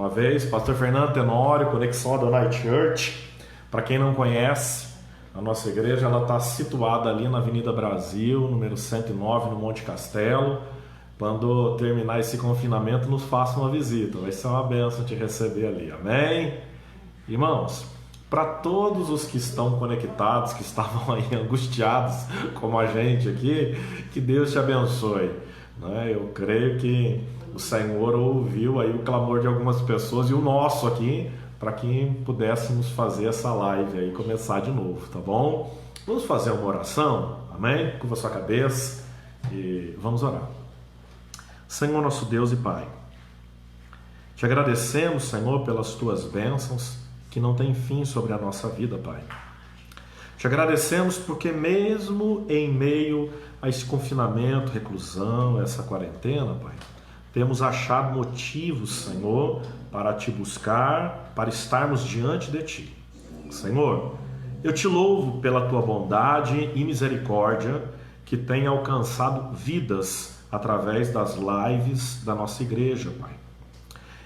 uma vez. Pastor Fernando Tenório, Conexão Adonai Church. Para quem não conhece, a nossa igreja está situada ali na Avenida Brasil, número 109, no Monte Castelo. Quando terminar esse confinamento, nos faça uma visita. Vai ser uma bênção te receber ali. Amém? Irmãos, para todos os que estão conectados, que estavam aí angustiados como a gente aqui, que Deus te abençoe. Eu creio que o Senhor ouviu aí o clamor de algumas pessoas e o nosso aqui, para que pudéssemos fazer essa live aí, começar de novo, tá bom? Vamos fazer uma oração, amém? Curva sua cabeça e vamos orar. Senhor nosso Deus e Pai, te agradecemos, Senhor, pelas tuas bênçãos que não têm fim sobre a nossa vida, Pai. Te agradecemos porque mesmo em meio a esse confinamento, reclusão, essa quarentena, Pai, temos achado motivos, Senhor, para te buscar, para estarmos diante de ti. Senhor, eu te louvo pela tua bondade e misericórdia que tem alcançado vidas através das lives da nossa igreja, Pai.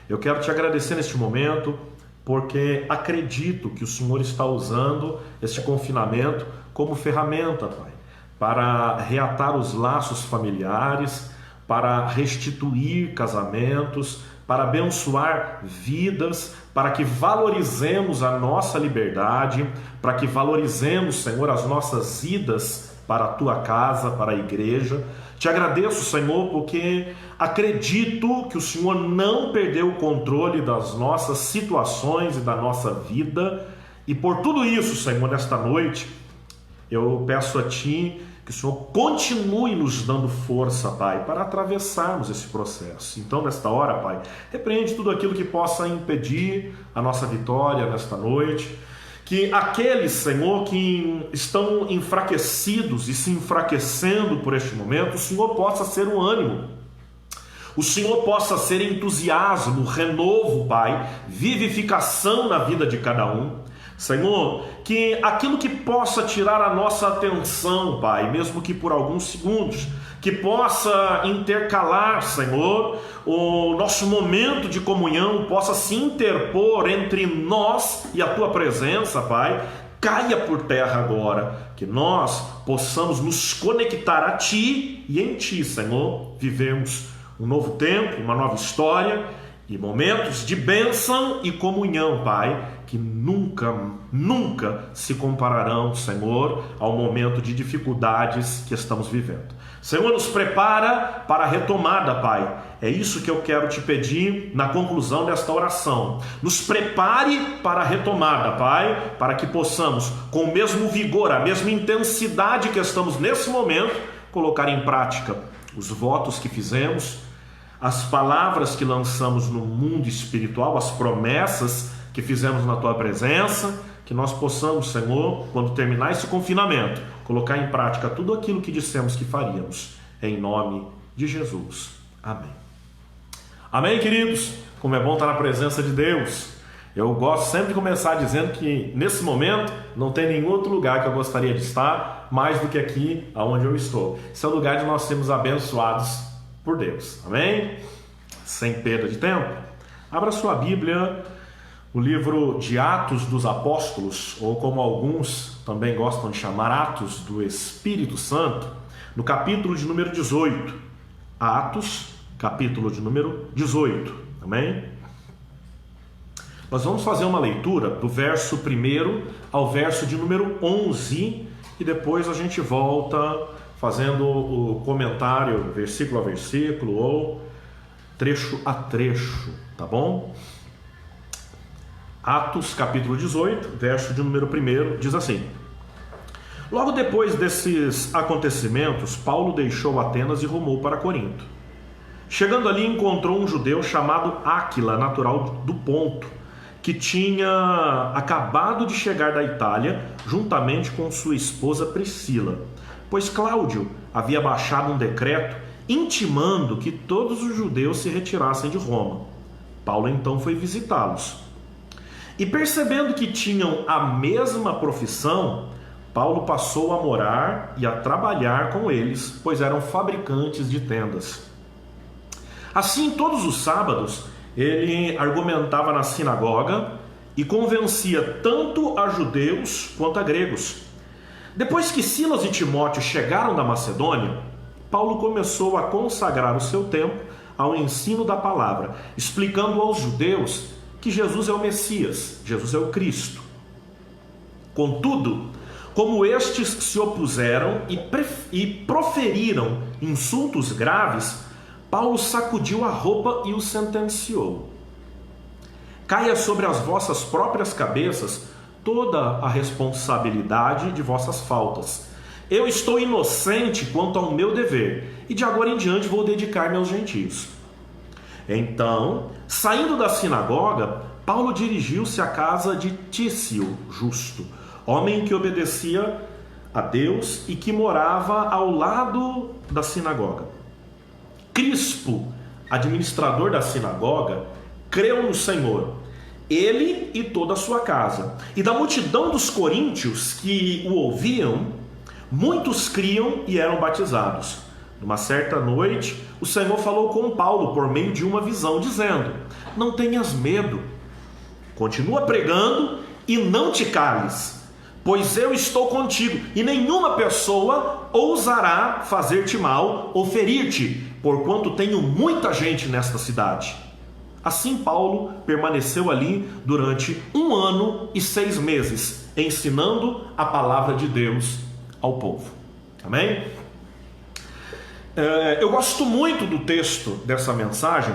Eu quero te agradecer neste momento porque acredito que o Senhor está usando este confinamento como ferramenta, Pai, para reatar os laços familiares, para restituir casamentos, para abençoar vidas, para que valorizemos a nossa liberdade, para que valorizemos, Senhor, as nossas idas para a tua casa, para a igreja. Te agradeço, Senhor, porque acredito que o Senhor não perdeu o controle das nossas situações e da nossa vida, e por tudo isso, Senhor, nesta noite, eu peço a Ti que o Senhor continue nos dando força, Pai, para atravessarmos esse processo. Então, nesta hora, Pai, repreende tudo aquilo que possa impedir a nossa vitória nesta noite. Que aqueles, Senhor, que estão enfraquecidos e se enfraquecendo por este momento, o Senhor possa ser o ânimo. O Senhor possa ser entusiasmo, renovo, Pai, vivificação na vida de cada um. Senhor, que aquilo que possa tirar a nossa atenção, Pai, mesmo que por alguns segundos, que possa intercalar, Senhor, o nosso momento de comunhão, possa se interpor entre nós e a Tua presença, Pai, caia por terra agora, que nós possamos nos conectar a Ti e em Ti, Senhor, vivemos um novo tempo, uma nova história e momentos de bênção e comunhão, Pai, que nunca se compararão, Senhor, ao momento de dificuldades que estamos vivendo. Senhor, nos prepara para a retomada, Pai. É isso que eu quero te pedir na conclusão desta oração. Nos prepare para a retomada, Pai, para que possamos, com o mesmo vigor, a mesma intensidade que estamos nesse momento, colocar em prática os votos que fizemos, as palavras que lançamos no mundo espiritual, as promessas que fizemos na Tua presença, que nós possamos, Senhor, quando terminar esse confinamento, colocar em prática tudo aquilo que dissemos que faríamos, em nome de Jesus. Amém. Amém, queridos? Como é bom estar na presença de Deus. Eu gosto sempre de começar dizendo que, nesse momento, não tem nenhum outro lugar que eu gostaria de estar, mais do que aqui, onde eu estou. Esse é o lugar de nós sermos abençoados por Deus. Amém? Sem perda de tempo, abra sua Bíblia, o livro de Atos dos Apóstolos, ou como alguns também gostam de chamar, Atos do Espírito Santo, no capítulo de número 18. Atos, capítulo de número 18. Amém? Nós vamos fazer uma leitura do verso 1 ao verso de número 11 e depois a gente volta fazendo o comentário versículo a versículo ou trecho a trecho, tá bom? Atos capítulo 18, verso de número 1, diz assim: Logo depois desses acontecimentos, Paulo deixou Atenas e rumou para Corinto. Chegando ali, encontrou um judeu chamado Áquila, natural do Ponto, que tinha acabado de chegar da Itália, juntamente com sua esposa Priscila, pois Cláudio havia baixado um decreto intimando que todos os judeus se retirassem de Roma. Paulo então foi visitá-los. E percebendo que tinham a mesma profissão, Paulo passou a morar e a trabalhar com eles, pois eram fabricantes de tendas. Assim, todos os sábados, ele argumentava na sinagoga e convencia tanto a judeus quanto a gregos. Depois que Silas e Timóteo chegaram da Macedônia, Paulo começou a consagrar o seu tempo ao ensino da palavra, explicando aos judeus que Jesus é o Messias, Jesus é o Cristo. Contudo, como estes se opuseram e proferiram insultos graves, Paulo sacudiu a roupa e os sentenciou: caia sobre as vossas próprias cabeças toda a responsabilidade de vossas faltas. Eu estou inocente quanto ao meu dever, e de agora em diante vou dedicar-me aos gentios. Então, saindo da sinagoga, Paulo dirigiu-se à casa de Tício Justo, homem que obedecia a Deus e que morava ao lado da sinagoga. Crispo, administrador da sinagoga, creu no Senhor, ele e toda a sua casa. E da multidão dos coríntios que o ouviam, muitos criam e eram batizados. Numa certa noite, o Senhor falou com Paulo por meio de uma visão, dizendo: não tenhas medo, continua pregando e não te cales, pois eu estou contigo, e nenhuma pessoa ousará fazer-te mal ou ferir-te, porquanto tenho muita gente nesta cidade. Assim Paulo permaneceu ali durante 1 ano e 6 meses, ensinando a palavra de Deus ao povo. Amém? Eu gosto muito do texto dessa mensagem,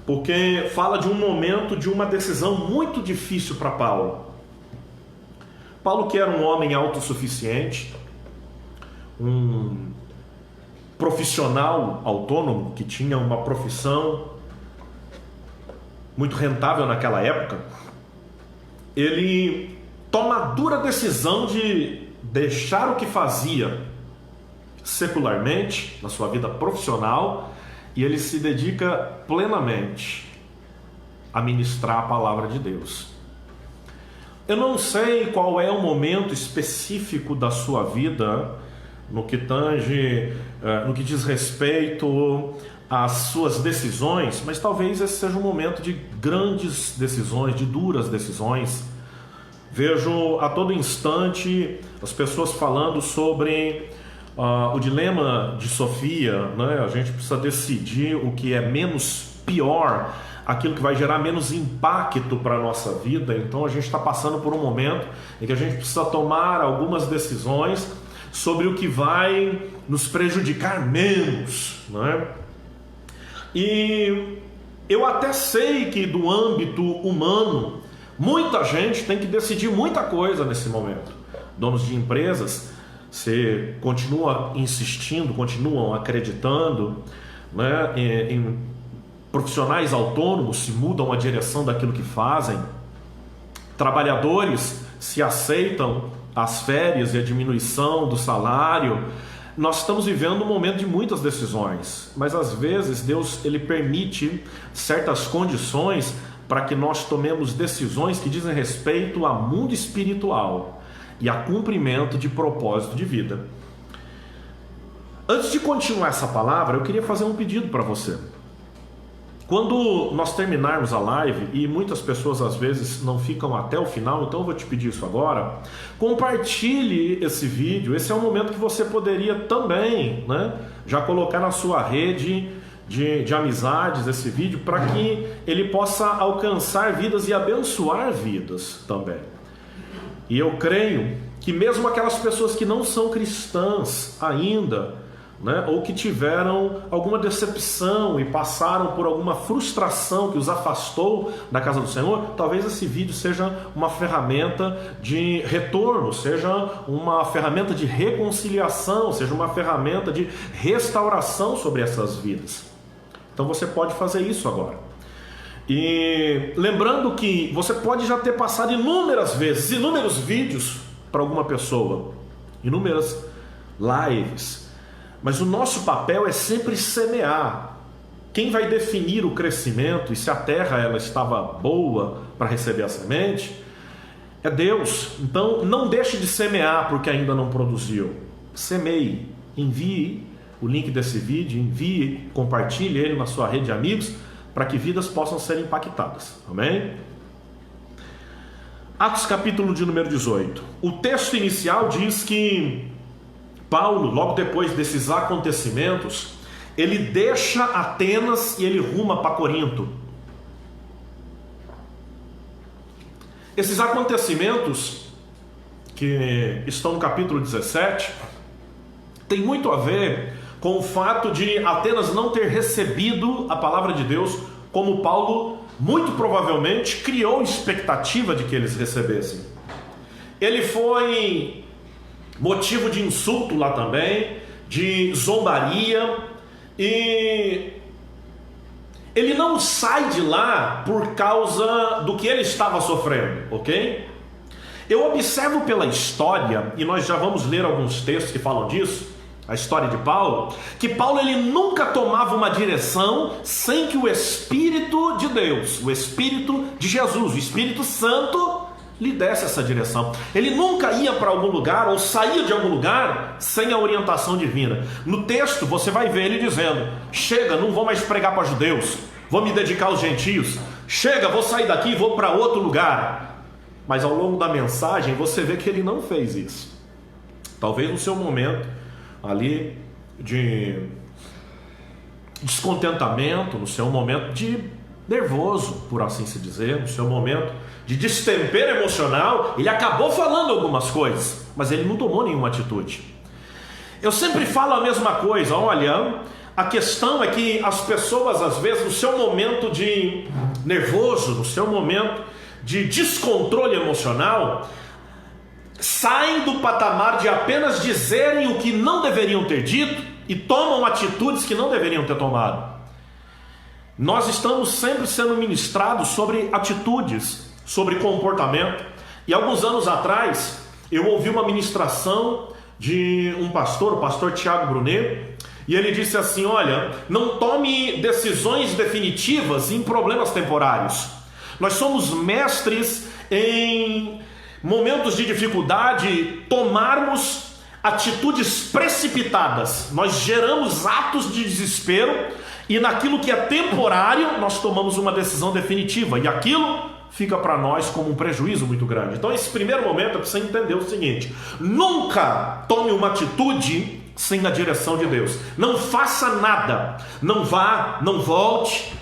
porque fala de um momento de uma decisão muito difícil para Paulo. Paulo, que era um homem autossuficiente, um profissional autônomo, que tinha uma profissão muito rentável naquela época, ele toma a dura decisão de deixar o que fazia secularmente na sua vida profissional, e ele se dedica plenamente a ministrar a palavra de Deus. Eu não sei qual é o momento específico da sua vida no que diz respeito às suas decisões, mas talvez esse seja um momento de grandes decisões, de duras decisões. Vejo a todo instante as pessoas falando sobre o dilema de Sofia, né? A gente precisa decidir o que é menos pior, aquilo que vai gerar menos impacto para a nossa vida. Então a gente está passando por um momento em que a gente precisa tomar algumas decisões sobre o que vai nos prejudicar menos, né? E eu até sei que do âmbito humano, muita gente tem que decidir muita coisa nesse momento. Donos de empresas, você continua insistindo, continuam acreditando, né, em profissionais autônomos, se mudam a direção daquilo que fazem. Trabalhadores se aceitam as férias e a diminuição do salário. Nós estamos vivendo um momento de muitas decisões, mas às vezes Deus ele permite certas condições para que nós tomemos decisões que dizem respeito ao mundo espiritual e a cumprimento de propósito de vida. Antes de continuar essa palavra, eu queria fazer um pedido para você. Quando nós terminarmos a live, e muitas pessoas às vezes não ficam até o final, então eu vou te pedir isso agora, compartilhe esse vídeo. Esse é um momento que você poderia também, né, já colocar na sua rede de amizades esse vídeo, para que ele possa alcançar vidas e abençoar vidas também. E eu creio que mesmo aquelas pessoas que não são cristãs ainda, né, ou que tiveram alguma decepção e passaram por alguma frustração que os afastou da casa do Senhor, talvez esse vídeo seja uma ferramenta de retorno, seja uma ferramenta de reconciliação, seja uma ferramenta de restauração sobre essas vidas. Então você pode fazer isso agora. E lembrando que você pode já ter passado inúmeras vezes, inúmeros vídeos para alguma pessoa, inúmeras lives, mas o nosso papel é sempre semear. Quem vai definir o crescimento e se a terra ela estava boa para receber a semente é Deus. Então não deixe de semear porque ainda não produziu. Semeie, envie o link desse vídeo, envie, compartilhe ele na sua rede de amigos, para que vidas possam ser impactadas. Amém? Atos capítulo de número 18. O texto inicial diz que Paulo, logo depois desses acontecimentos, ele deixa Atenas e ele ruma para Corinto. Esses acontecimentos que estão no capítulo 17 tem muito a ver com o fato de Atenas não ter recebido a palavra de Deus como Paulo muito provavelmente criou expectativa de que eles recebessem. Ele foi motivo de insulto lá também, de zombaria, e ele não sai de lá por causa do que ele estava sofrendo, ok? Eu observo pela história, e nós já vamos ler alguns textos que falam disso, a história de Paulo, que Paulo ele nunca tomava uma direção sem que o Espírito de Deus, o Espírito de Jesus, o Espírito Santo lhe desse essa direção. Ele nunca ia para algum lugar ou saía de algum lugar sem a orientação divina. No texto você vai ver ele dizendo: chega, não vou mais pregar para judeus, vou me dedicar aos gentios. Chega, vou sair daqui e vou para outro lugar. Mas ao longo da mensagem você vê que ele não fez isso. Talvez no seu momento ali de descontentamento, no seu momento de nervoso, por assim se dizer, no seu momento de destempero emocional, ele acabou falando algumas coisas, mas ele não tomou nenhuma atitude. Eu sempre falo a mesma coisa: olha, a questão é que as pessoas às vezes no seu momento de nervoso, no seu momento de descontrole emocional, saem do patamar de apenas dizerem o que não deveriam ter dito e tomam atitudes que não deveriam ter tomado. Nós estamos sempre sendo ministrados sobre atitudes, sobre comportamento. E alguns anos atrás eu ouvi uma ministração de um pastor, o pastor Tiago Brunet, e ele disse assim: olha, não tome decisões definitivas em problemas temporários. Nós somos mestres em momentos de dificuldade tomarmos atitudes precipitadas. Nós geramos atos de desespero e naquilo que é temporário nós tomamos uma decisão definitiva e aquilo fica para nós como um prejuízo muito grande. Então esse primeiro momento é para você entender o seguinte: nunca tome uma atitude sem a direção de Deus. Não faça nada, não vá, não volte,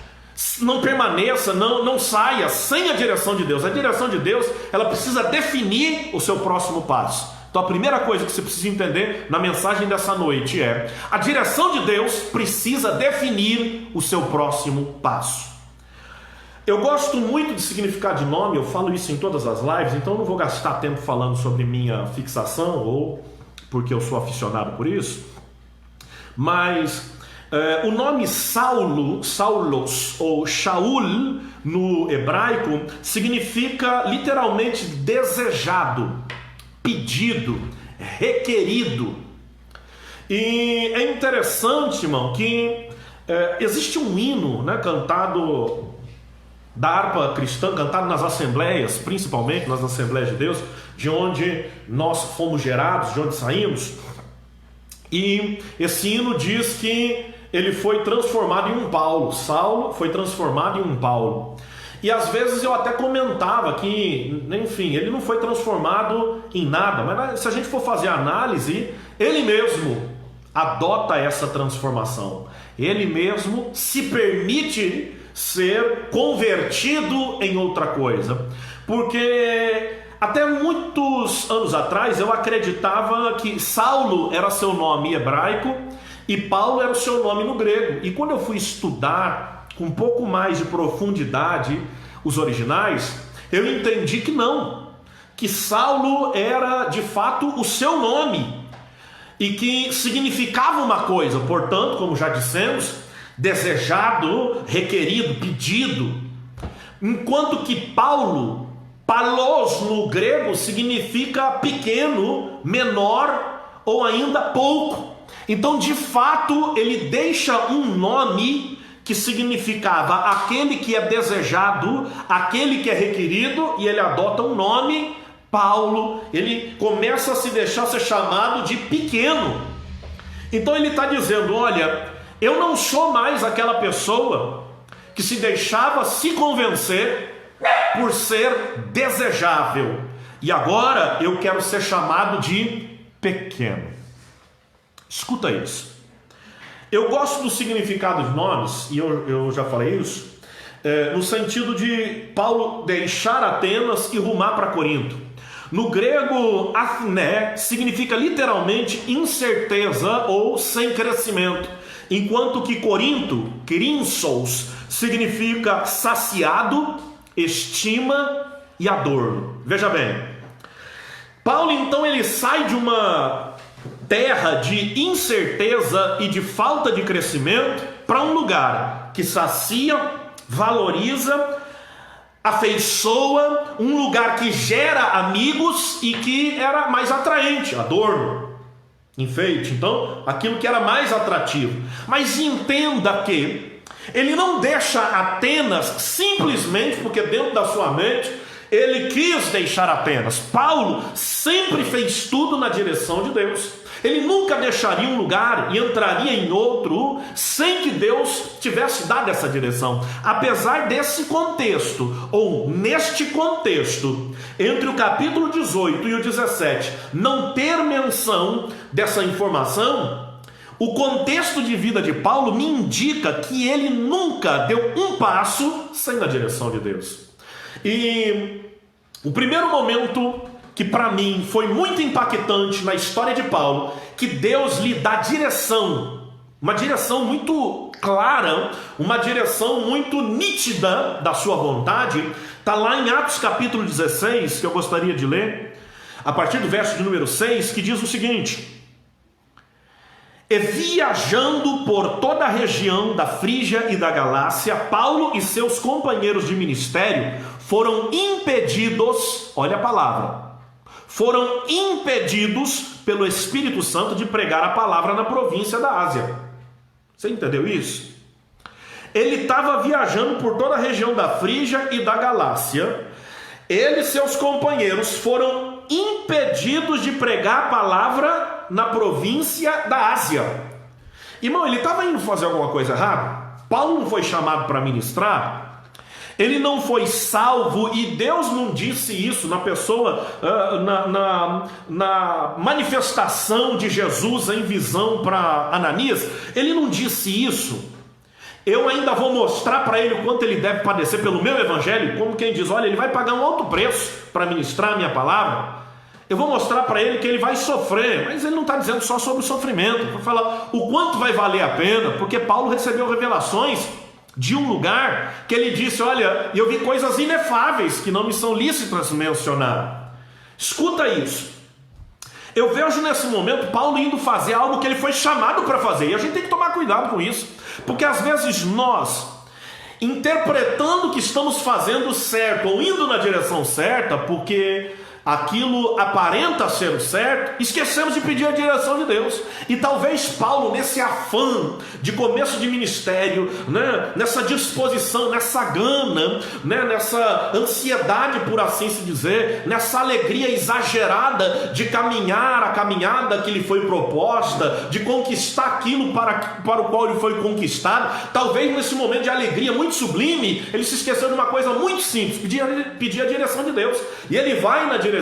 não permaneça, não saia sem a direção de Deus. A direção de Deus, ela precisa definir o seu próximo passo. Então a primeira coisa que você precisa entender na mensagem dessa noite é: a direção de Deus precisa definir o seu próximo passo. Eu gosto muito de significado de nome, eu falo isso em todas as lives, então eu não vou gastar tempo falando sobre minha fixação ou porque eu sou aficionado por isso, mas o nome Saulo, Saulos ou Shaul no hebraico significa literalmente desejado, pedido, requerido. E é interessante, irmão, que existe um hino, né, cantado da harpa cristã, cantado nas assembleias, principalmente nas Assembleias de Deus, de onde nós fomos gerados, de onde saímos. E esse hino diz que ele foi transformado em um Paulo. Saulo foi transformado em um Paulo. E às vezes eu até comentava que, enfim, ele não foi transformado em nada, mas se a gente for fazer a análise, ele mesmo adota essa transformação. Ele mesmo se permite ser convertido em outra coisa. Porque até muitos anos atrás eu acreditava que Saulo era seu nome hebraico e Paulo era o seu nome no grego. E quando eu fui estudar com um pouco mais de profundidade os originais, eu entendi que não, que Saulo era de fato o seu nome e que significava uma coisa, portanto, como já dissemos, desejado, requerido, pedido, enquanto que Paulo, Paulos no grego, significa pequeno, menor ou ainda pouco. Então, de fato, ele deixa um nome que significava aquele que é desejado, aquele que é requerido, e ele adota um nome, Paulo. Ele começa a se deixar ser chamado de pequeno. Então ele está dizendo: olha, eu não sou mais aquela pessoa que se deixava se convencer por ser desejável. E agora eu quero ser chamado de pequeno. Escuta isso. Eu gosto do significado de nomes, e eu já falei isso, no sentido de Paulo deixar Atenas e rumar para Corinto. No grego, athné significa literalmente incerteza ou sem crescimento, enquanto que Corinto, kirinsos, significa saciado, estima e adorno. Veja bem, Paulo então ele sai de uma terra de incerteza e de falta de crescimento para um lugar que sacia, valoriza, afeiçoa, um lugar que gera amigos e que era mais atraente, adorno, enfeite, então aquilo que era mais atrativo. Mas entenda que ele não deixa Atenas simplesmente porque dentro da sua mente ele quis deixar Atenas. Paulo sempre fez tudo na direção de Deus. Ele nunca deixaria um lugar e entraria em outro sem que Deus tivesse dado essa direção. Apesar desse contexto, ou neste contexto, entre o capítulo 18 e o 17, não ter menção dessa informação, o contexto de vida de Paulo me indica que ele nunca deu um passo sem a direção de Deus. E o primeiro momento que para mim foi muito impactante na história de Paulo, que Deus lhe dá direção, uma direção muito clara, uma direção muito nítida da sua vontade, está lá em Atos capítulo 16, que eu gostaria de ler, a partir do verso de número 6, que diz o seguinte: e viajando por toda a região da Frígia e da Galácia, Paulo e seus companheiros de ministério foram impedidos, olha a palavra, foram impedidos pelo Espírito Santo de pregar a palavra na província da Ásia. Você entendeu isso? Ele estava viajando por toda a região da Frígia e da Galácia. Ele e seus companheiros foram impedidos de pregar a palavra na província da Ásia. Irmão, ele estava indo fazer alguma coisa errada? Paulo não foi chamado para ministrar? Ele não foi salvo e Deus não disse isso na pessoa, na manifestação de Jesus em visão para Ananias? Ele não disse isso. Eu ainda vou mostrar para ele o quanto ele deve padecer pelo meu evangelho, como quem diz, olha, ele vai pagar um alto preço para ministrar a minha palavra. Eu vou mostrar para ele que ele vai sofrer, mas ele não está dizendo só sobre o sofrimento, para falar o quanto vai valer a pena, porque Paulo recebeu revelações de um lugar que ele disse, olha, eu vi coisas inefáveis que não me são lícitas mencionar. Escuta isso. Eu vejo nesse momento Paulo indo fazer algo que ele foi chamado para fazer, e a gente tem que tomar cuidado com isso, porque às vezes nós, interpretando que estamos fazendo certo ou indo na direção certa, porque aquilo aparenta ser o certo, esquecemos de pedir a direção de Deus. E talvez Paulo, nesse afã de começo de ministério, né, nessa disposição, nessa gana, né, nessa ansiedade, por assim se dizer, nessa alegria exagerada de caminhar a caminhada que lhe foi proposta, de conquistar aquilo para o qual ele foi conquistado, talvez nesse momento de alegria muito sublime, ele se esqueceu de uma coisa muito simples, pedir a direção de Deus. E ele vai na direção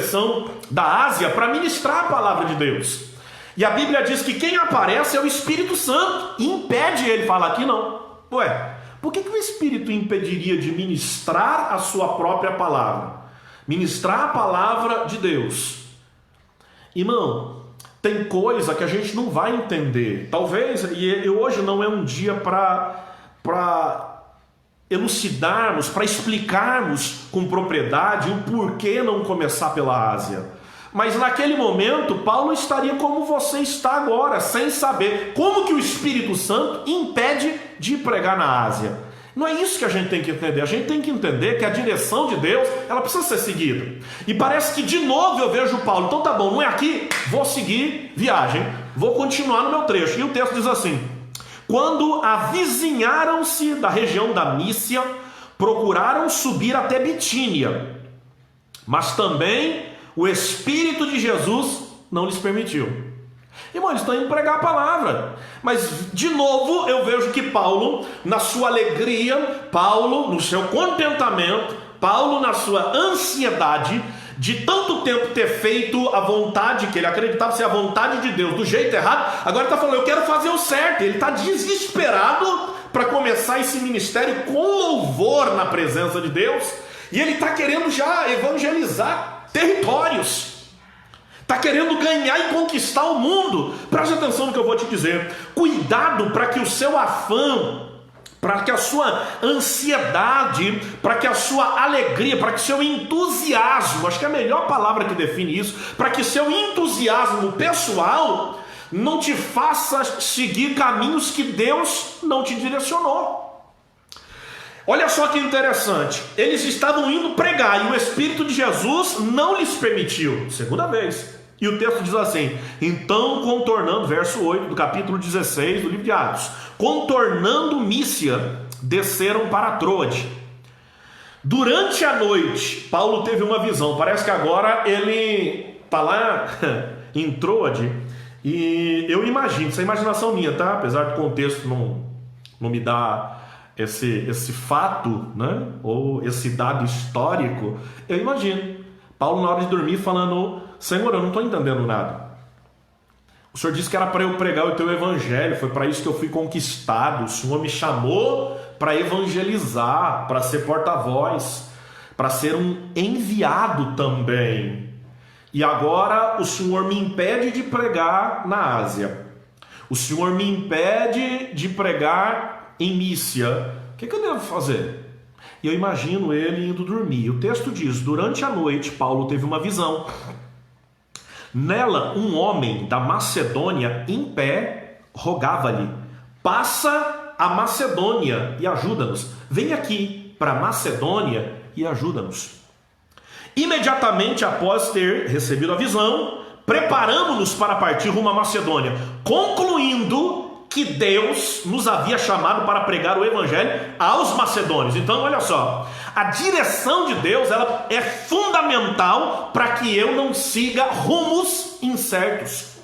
da Ásia para ministrar a palavra de Deus. E a Bíblia diz que quem aparece é o Espírito Santo e impede ele. Fala aqui não. Ué, por que o Espírito impediria de ministrar a sua própria palavra? Ministrar a palavra de Deus. Irmão, tem coisa que a gente não vai entender. Talvez, e hoje não é um dia para elucidarmos, para explicarmos com propriedade o porquê não começar pela Ásia. Mas naquele momento, Paulo estaria como você está agora, sem saber como que o Espírito Santo impede de pregar na Ásia. Não é isso que a gente tem que entender. A gente tem que entender que a direção de Deus, ela precisa ser seguida. E parece que de novo eu vejo Paulo, então tá bom, não é aqui, vou seguir viagem, vou continuar no meu trecho. E o texto diz assim: quando avizinharam-se da região da Mícia, procuraram subir até Bitínia, mas também o Espírito de Jesus não lhes permitiu. Irmão, eles estão indo pregar a palavra. Mas, de novo, eu vejo que Paulo, na sua alegria, Paulo, no seu contentamento, Paulo, na sua ansiedade, de tanto tempo ter feito a vontade que ele acreditava ser a vontade de Deus do jeito errado, agora está falando, eu quero fazer o certo. Ele está desesperado para começar esse ministério com louvor na presença de Deus, e ele está querendo já evangelizar territórios. Está querendo ganhar e conquistar o mundo. Preste atenção no que eu vou te dizer. Cuidado para que o seu afã, para que a sua ansiedade, para que a sua alegria, para que o seu entusiasmo, acho que é a melhor palavra que define isso, para que seu entusiasmo pessoal não te faça seguir caminhos que Deus não te direcionou. Olha só que interessante, eles estavam indo pregar e o Espírito de Jesus não lhes permitiu, segunda vez. E o texto diz assim: então contornando, verso 8 do capítulo 16 do livro de Atos, contornando Mísia, desceram para Troade. Durante a noite, Paulo teve uma visão, parece que agora ele está lá em Troade, e eu imagino, isso é imaginação minha, tá? Apesar do contexto não me dá esse fato, né? Ou esse dado histórico, eu imagino Paulo na hora de dormir falando: Senhor, eu não estou entendendo nada. O Senhor disse que era para eu pregar o teu evangelho, foi para isso que eu fui conquistado. O Senhor me chamou para evangelizar, para ser porta-voz, para ser um enviado também. E agora o Senhor me impede de pregar na Ásia. O Senhor me impede de pregar em Mísia. O que eu devo fazer? E eu imagino ele indo dormir. O texto diz: durante a noite Paulo teve uma visão. Nela um homem da Macedônia em pé rogava-lhe: passa a Macedônia e ajuda-nos. Vem aqui para Macedônia e ajuda-nos. Imediatamente após ter recebido a visão, preparamos-nos para partir rumo à Macedônia, concluindo que Deus nos havia chamado para pregar o evangelho aos macedônios. Então, olha só, a direção de Deus, ela é fundamental para que eu não siga rumos incertos.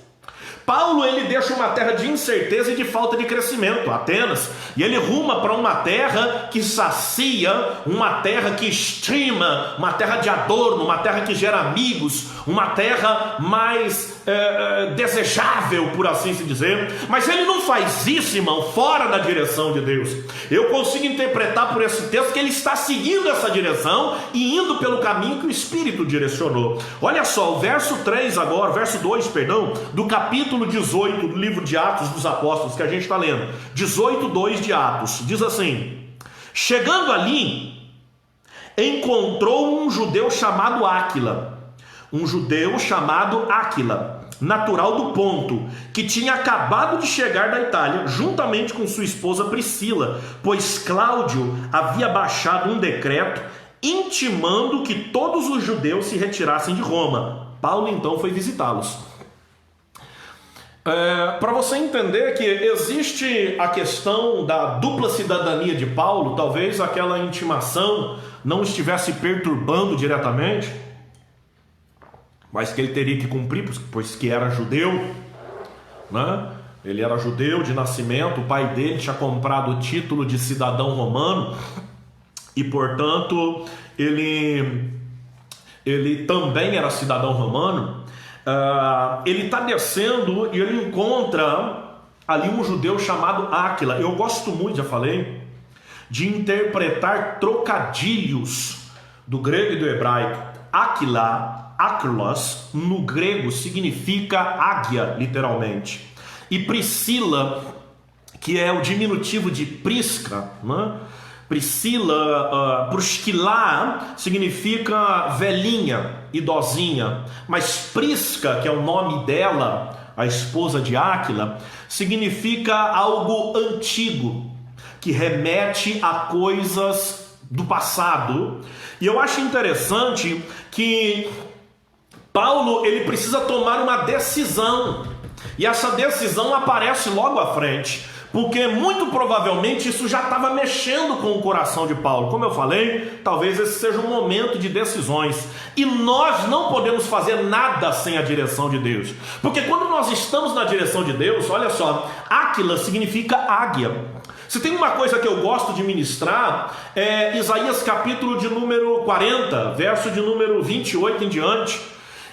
Paulo, ele deixa uma terra de incerteza e de falta de crescimento, Atenas, e ele ruma para uma terra que sacia, uma terra que estima, uma terra de adorno, uma terra que gera amigos, uma terra mais desejável, por assim se dizer. Mas ele não faz isso, irmão, fora da direção de Deus. Eu consigo interpretar por esse texto que ele está seguindo essa direção e indo pelo caminho que o Espírito direcionou. Olha só, o verso 3 agora, verso 2, perdão, do capítulo 18 do livro de Atos dos Apóstolos, que a gente está lendo, 18:2 de Atos, diz assim: chegando ali, encontrou um judeu chamado Áquila, natural do Ponto, que tinha acabado de chegar da Itália, juntamente com sua esposa Priscila, pois Cláudio havia baixado um decreto intimando que todos os judeus se retirassem de Roma. Paulo então foi visitá-los. Para você entender que existe a questão da dupla cidadania de Paulo, talvez aquela intimação não estivesse perturbando diretamente, mas que ele teria que cumprir, pois que era judeu, né? Ele era judeu de nascimento, o pai dele tinha comprado o título de cidadão romano, e portanto ele também era cidadão romano. Ele está descendo e ele encontra ali um judeu chamado Áquila. Eu gosto muito, já falei, de interpretar trocadilhos do grego e do hebraico. Áquila, Aklos, no grego significa águia, literalmente. E Priscila, que é o diminutivo de Prisca, né? Priscila, Prusquilá, significa velhinha, idosinha. Mas Prisca, que é o nome dela, a esposa de Áquila, significa algo antigo, que remete a coisas do passado. E eu acho interessante que Paulo, ele precisa tomar uma decisão, e essa decisão aparece logo à frente, porque muito provavelmente isso já estava mexendo com o coração de Paulo. Como eu falei, talvez esse seja um momento de decisões, e nós não podemos fazer nada sem a direção de Deus, porque quando nós estamos na direção de Deus, olha só, Áquila significa águia. Se tem uma coisa que eu gosto de ministrar, é Isaías capítulo de número 40, verso de número 28 em diante.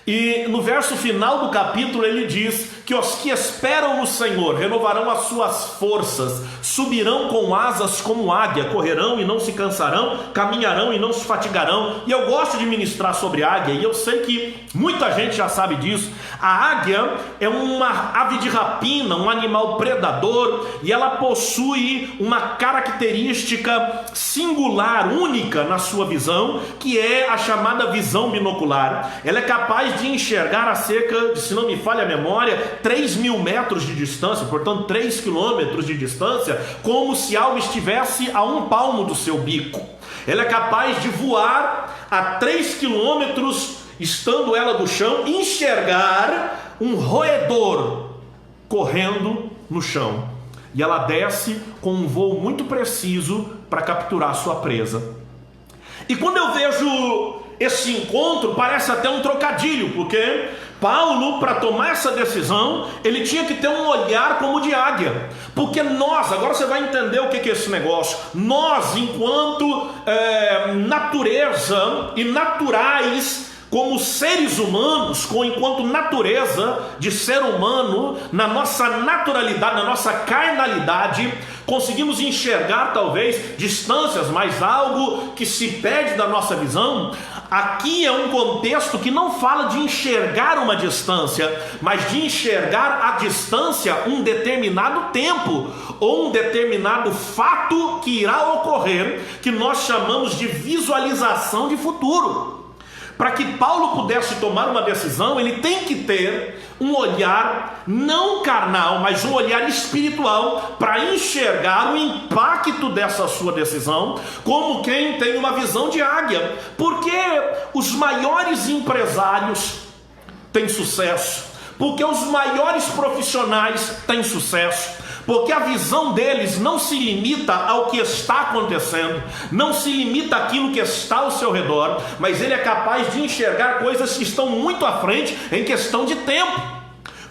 E no verso final do capítulo ele diz que os que esperam no Senhor renovarão as suas forças, subirão com asas como águia, correrão e não se cansarão, caminharão e não se fatigarão. E eu gosto de ministrar sobre águia, e eu sei que muita gente já sabe disso. A águia é uma ave de rapina, um animal predador, e ela possui uma característica singular, única na sua visão, que é a chamada visão binocular. Ela é capaz de enxergar a cerca de, se não me falha a memória, 3.000 metros de distância, portanto 3 quilômetros de distância, como se algo estivesse a um palmo do seu bico. Ela é capaz de voar a 3 quilômetros, estando ela do chão, enxergar um roedor correndo no chão. E ela desce com um voo muito preciso para capturar sua presa. E quando eu vejo esse encontro, parece até um trocadilho, porque Paulo, para tomar essa decisão, ele tinha que ter um olhar como de águia. Porque nós, agora você vai entender o que é esse negócio, nós, enquanto natureza e naturais, como seres humanos, enquanto natureza de ser humano, na nossa naturalidade, na nossa carnalidade, conseguimos enxergar talvez distâncias, mas algo que se perde da nossa visão. Aqui é um contexto que não fala de enxergar uma distância, mas de enxergar a distância um determinado tempo, ou um determinado fato que irá ocorrer, que nós chamamos de visualização de futuro. Para que Paulo pudesse tomar uma decisão, ele tem que ter um olhar não carnal, mas um olhar espiritual, para enxergar o impacto dessa sua decisão, como quem tem uma visão de águia. Porque os maiores empresários têm sucesso, porque os maiores profissionais têm sucesso, porque a visão deles não se limita ao que está acontecendo, não se limita àquilo que está ao seu redor, mas ele é capaz de enxergar coisas que estão muito à frente em questão de tempo.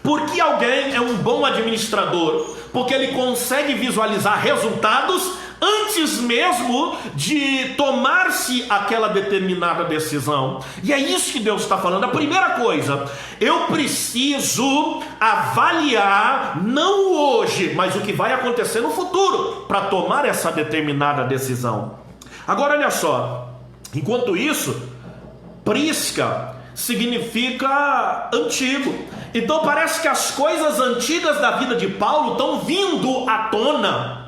Porque alguém é um bom administrador? Porque ele consegue visualizar resultados antes mesmo de tomar-se aquela determinada decisão. E é isso que Deus está falando. A primeira coisa, eu preciso avaliar não o hoje, mas o que vai acontecer no futuro, para tomar essa determinada decisão. Agora olha só, enquanto isso, prisca significa antigo. Então parece que as coisas antigas da vida de Paulo estão vindo à tona,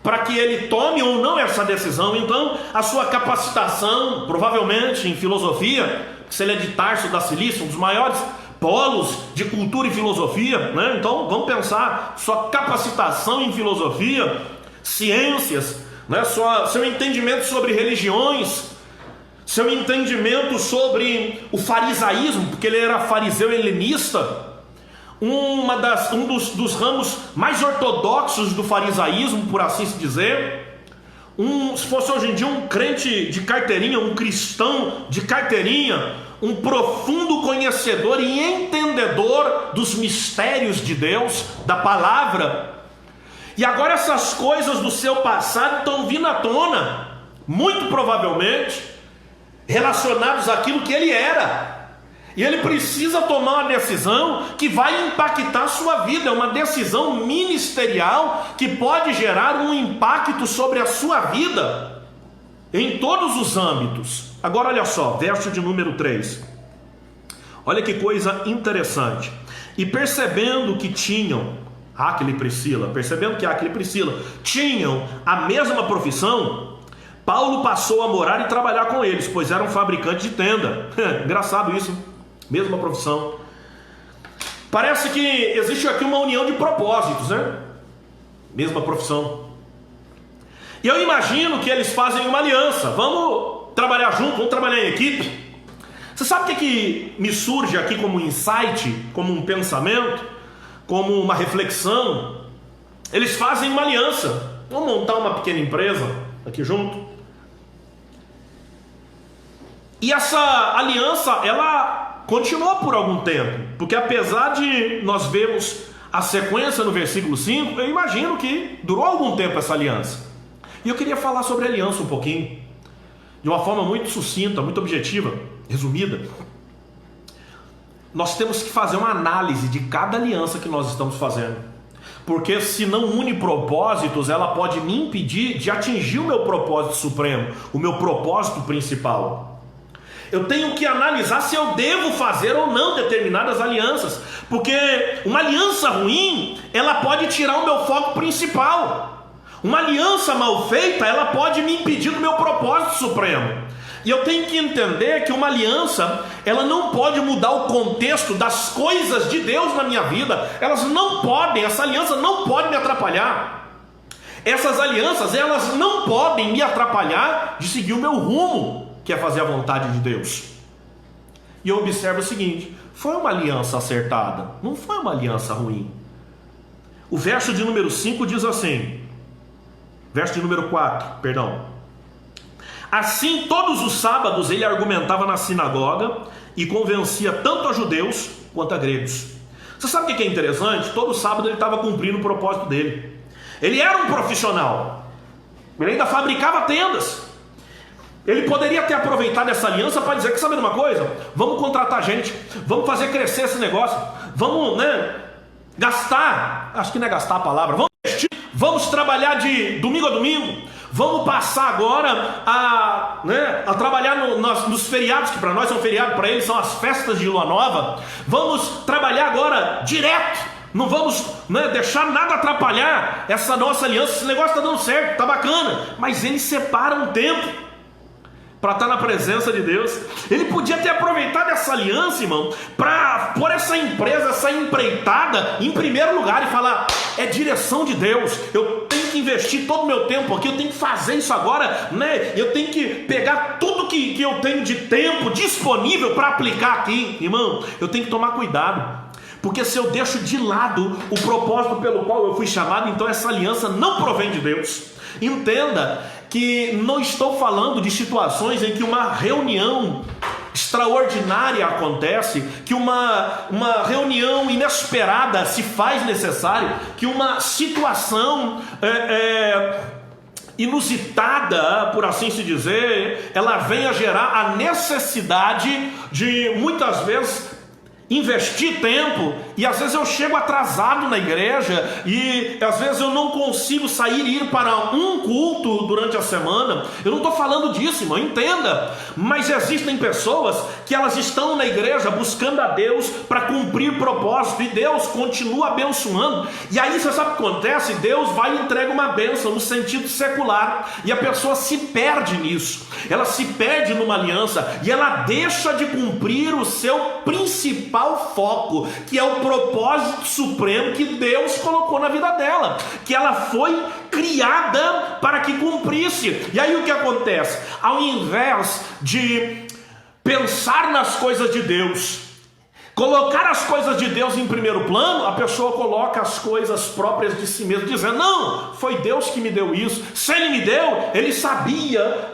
para que ele tome ou não essa decisão. Então a sua capacitação, provavelmente em filosofia, se ele é de Tarso da Cilícia, um dos maiores polos de cultura e filosofia, né? Então vamos pensar, sua capacitação em filosofia, ciências, né? Seu entendimento sobre religiões, seu entendimento sobre o farisaísmo, porque ele era fariseu helenista, um dos ramos mais ortodoxos do farisaísmo, por assim se dizer. Se fosse hoje em dia um crente de carteirinha, um cristão de carteirinha, um profundo conhecedor e entendedor dos mistérios de Deus, da palavra. E agora essas coisas do seu passado estão vindo à tona, muito provavelmente relacionados àquilo que ele era. E ele precisa tomar uma decisão que vai impactar a sua vida. É uma decisão ministerial que pode gerar um impacto sobre a sua vida em todos os âmbitos. Agora olha só, verso de número 3. Olha que coisa interessante. E percebendo que Áquila e Priscila tinham a mesma profissão, Paulo passou a morar e trabalhar com eles, pois eram fabricantes de tenda. Engraçado isso, mesma profissão. Parece que existe aqui uma união de propósitos, né? Mesma profissão. E eu imagino que eles fazem uma aliança. Vamos trabalhar junto, vamos trabalhar em equipe. Você sabe o que me surge aqui como um insight, como um pensamento, como uma reflexão? Eles fazem uma aliança. Vamos montar uma pequena empresa aqui junto. E essa aliança, ela continuou por algum tempo, porque apesar de nós vermos a sequência no versículo 5, eu imagino que durou algum tempo essa aliança. E eu queria falar sobre a aliança um pouquinho, de uma forma muito sucinta, muito objetiva, resumida. Nós temos que fazer uma análise de cada aliança que nós estamos fazendo, porque se não une propósitos, ela pode me impedir de atingir o meu propósito supremo, o meu propósito principal. Eu tenho que analisar se eu devo fazer ou não determinadas alianças, porque uma aliança ruim, ela pode tirar o meu foco principal. Uma aliança mal feita, ela pode me impedir do meu propósito supremo. E eu tenho que entender que uma aliança, ela não pode mudar o contexto das coisas de Deus na minha vida. Elas não podem, essa aliança não pode me atrapalhar. Essas alianças, elas não podem me atrapalhar de seguir o meu rumo, que é fazer a vontade de Deus. E eu observo o seguinte: foi uma aliança acertada, não foi uma aliança ruim. O verso de número 5 diz assim, verso de número 4, perdão: assim todos os sábados ele argumentava na sinagoga e convencia tanto a judeus quanto a gregos. Você sabe o que é interessante? Todo sábado ele estava cumprindo o propósito dele. Ele era um profissional, ele ainda fabricava tendas. Ele poderia ter aproveitado essa aliança para dizer: que sabe de uma coisa? Vamos contratar gente, vamos fazer crescer esse negócio, vamos, gastar, acho que não é gastar a palavra, vamos investir, vamos trabalhar de domingo a domingo, vamos passar agora a trabalhar nos feriados, que para nós são feriados, para eles são as festas de lua nova. Vamos trabalhar agora direto, não vamos deixar nada atrapalhar essa nossa aliança. Esse negócio está dando certo, está bacana, mas ele separa um tempo para estar na presença de Deus. Ele podia ter aproveitado essa aliança, irmão, para pôr essa empresa, essa empreitada em primeiro lugar e falar: é direção de Deus, eu tenho que investir todo o meu tempo aqui, eu tenho que fazer isso agora, eu tenho que pegar tudo que eu tenho de tempo disponível para aplicar aqui. Irmão, eu tenho que tomar cuidado, porque se eu deixo de lado o propósito pelo qual eu fui chamado, então essa aliança não provém de Deus. Entenda que não estou falando de situações em que uma reunião extraordinária acontece, que uma reunião inesperada se faz necessário, que uma situação inusitada, por assim se dizer, ela vem a gerar a necessidade de muitas vezes investir tempo, e às vezes eu chego atrasado na igreja, e às vezes eu não consigo sair e ir para um culto durante a semana. Eu não estou falando disso, irmão, entenda, mas existem pessoas que elas estão na igreja buscando a Deus para cumprir propósito, e Deus continua abençoando, e aí você sabe o que acontece? Deus vai e entrega uma bênção no sentido secular, e a pessoa se perde nisso, ela se perde numa aliança, e ela deixa de cumprir o seu principal foco, que é o propósito supremo que Deus colocou na vida dela, que ela foi criada para que cumprisse. E aí o que acontece? Ao invés de pensar nas coisas de Deus, colocar as coisas de Deus em primeiro plano, a pessoa coloca as coisas próprias de si mesmo, dizendo: não, foi Deus que me deu isso. Se Ele me deu, Ele sabia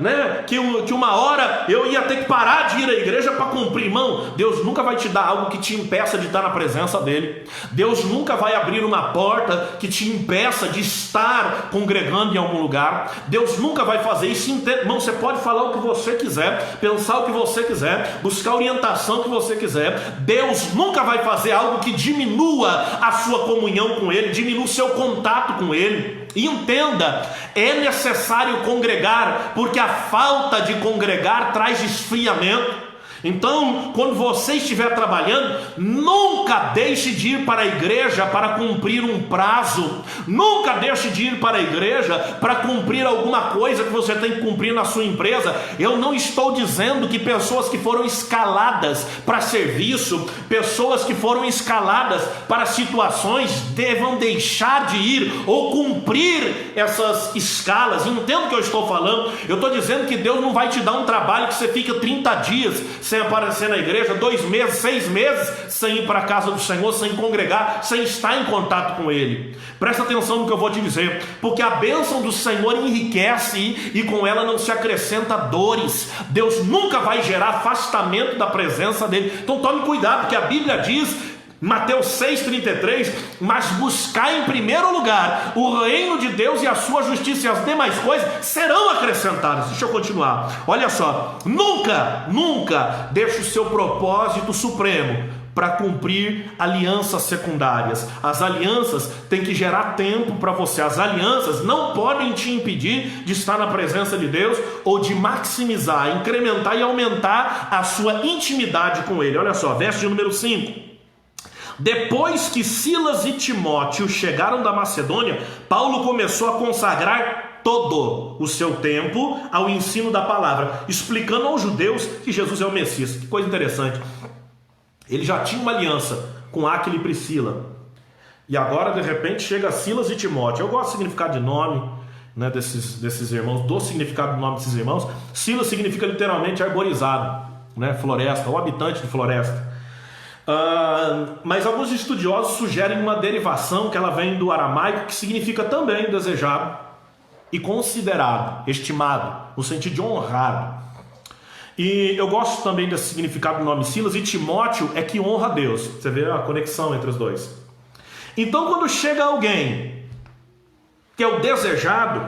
que uma hora eu ia ter que parar de ir à igreja para cumprir. Irmão, Deus nunca vai te dar algo que te impeça de estar na presença dEle. Deus nunca vai abrir uma porta que te impeça de estar congregando em algum lugar. Deus nunca vai fazer isso. Irmão, você pode falar o que você quiser, pensar o que você quiser, buscar a orientação que você quiser. Deus nunca vai fazer algo que diminua a sua comunhão com Ele, diminua o seu contato com Ele. E entenda, é necessário congregar, porque a falta de congregar traz esfriamento. Então, quando você estiver trabalhando, nunca deixe de ir para a igreja para cumprir um prazo. Nunca deixe de ir para a igreja para cumprir alguma coisa que você tem que cumprir na sua empresa. Eu não estou dizendo que pessoas que foram escaladas para serviço, pessoas que foram escaladas para situações, devam deixar de ir ou cumprir essas escalas. Entendo o que eu estou falando. Eu estou dizendo que Deus não vai te dar um trabalho que você fica 30 dias, sem aparecer na igreja, 2 meses, 6 meses, sem ir para a casa do Senhor, sem congregar, sem estar em contato com Ele. Presta atenção no que eu vou te dizer, porque a bênção do Senhor enriquece e com ela não se acrescenta dores. Deus nunca vai gerar afastamento da presença dEle. Então tome cuidado, porque a Bíblia diz, Mateus 6,33, mas buscar em primeiro lugar o reino de Deus e a sua justiça, e as demais coisas serão acrescentadas. Deixa eu continuar, olha só, nunca deixe o seu propósito supremo para cumprir alianças secundárias. As alianças têm que gerar tempo para você. As alianças não podem te impedir de estar na presença de Deus ou de maximizar, incrementar e aumentar a sua intimidade com Ele. Olha só, verso de número 5. Depois que Silas e Timóteo chegaram da Macedônia, Paulo começou a consagrar todo o seu tempo ao ensino da palavra, explicando aos judeus que Jesus é o Messias. Que coisa interessante. Ele já tinha uma aliança com Áquila e Priscila, e agora de repente chega Silas e Timóteo. Eu gosto do significado de nome, né, desses irmãos, do significado do nome desses irmãos. Silas significa literalmente arborizado, né, floresta, ou habitante de floresta. Mas alguns estudiosos sugerem uma derivação que ela vem do aramaico, que significa também desejado e considerado, estimado, no sentido de honrado. E eu gosto também desse significado do nome Silas, e Timóteo é que honra a Deus. Você vê a conexão entre os dois. Então quando chega alguém que é o desejado,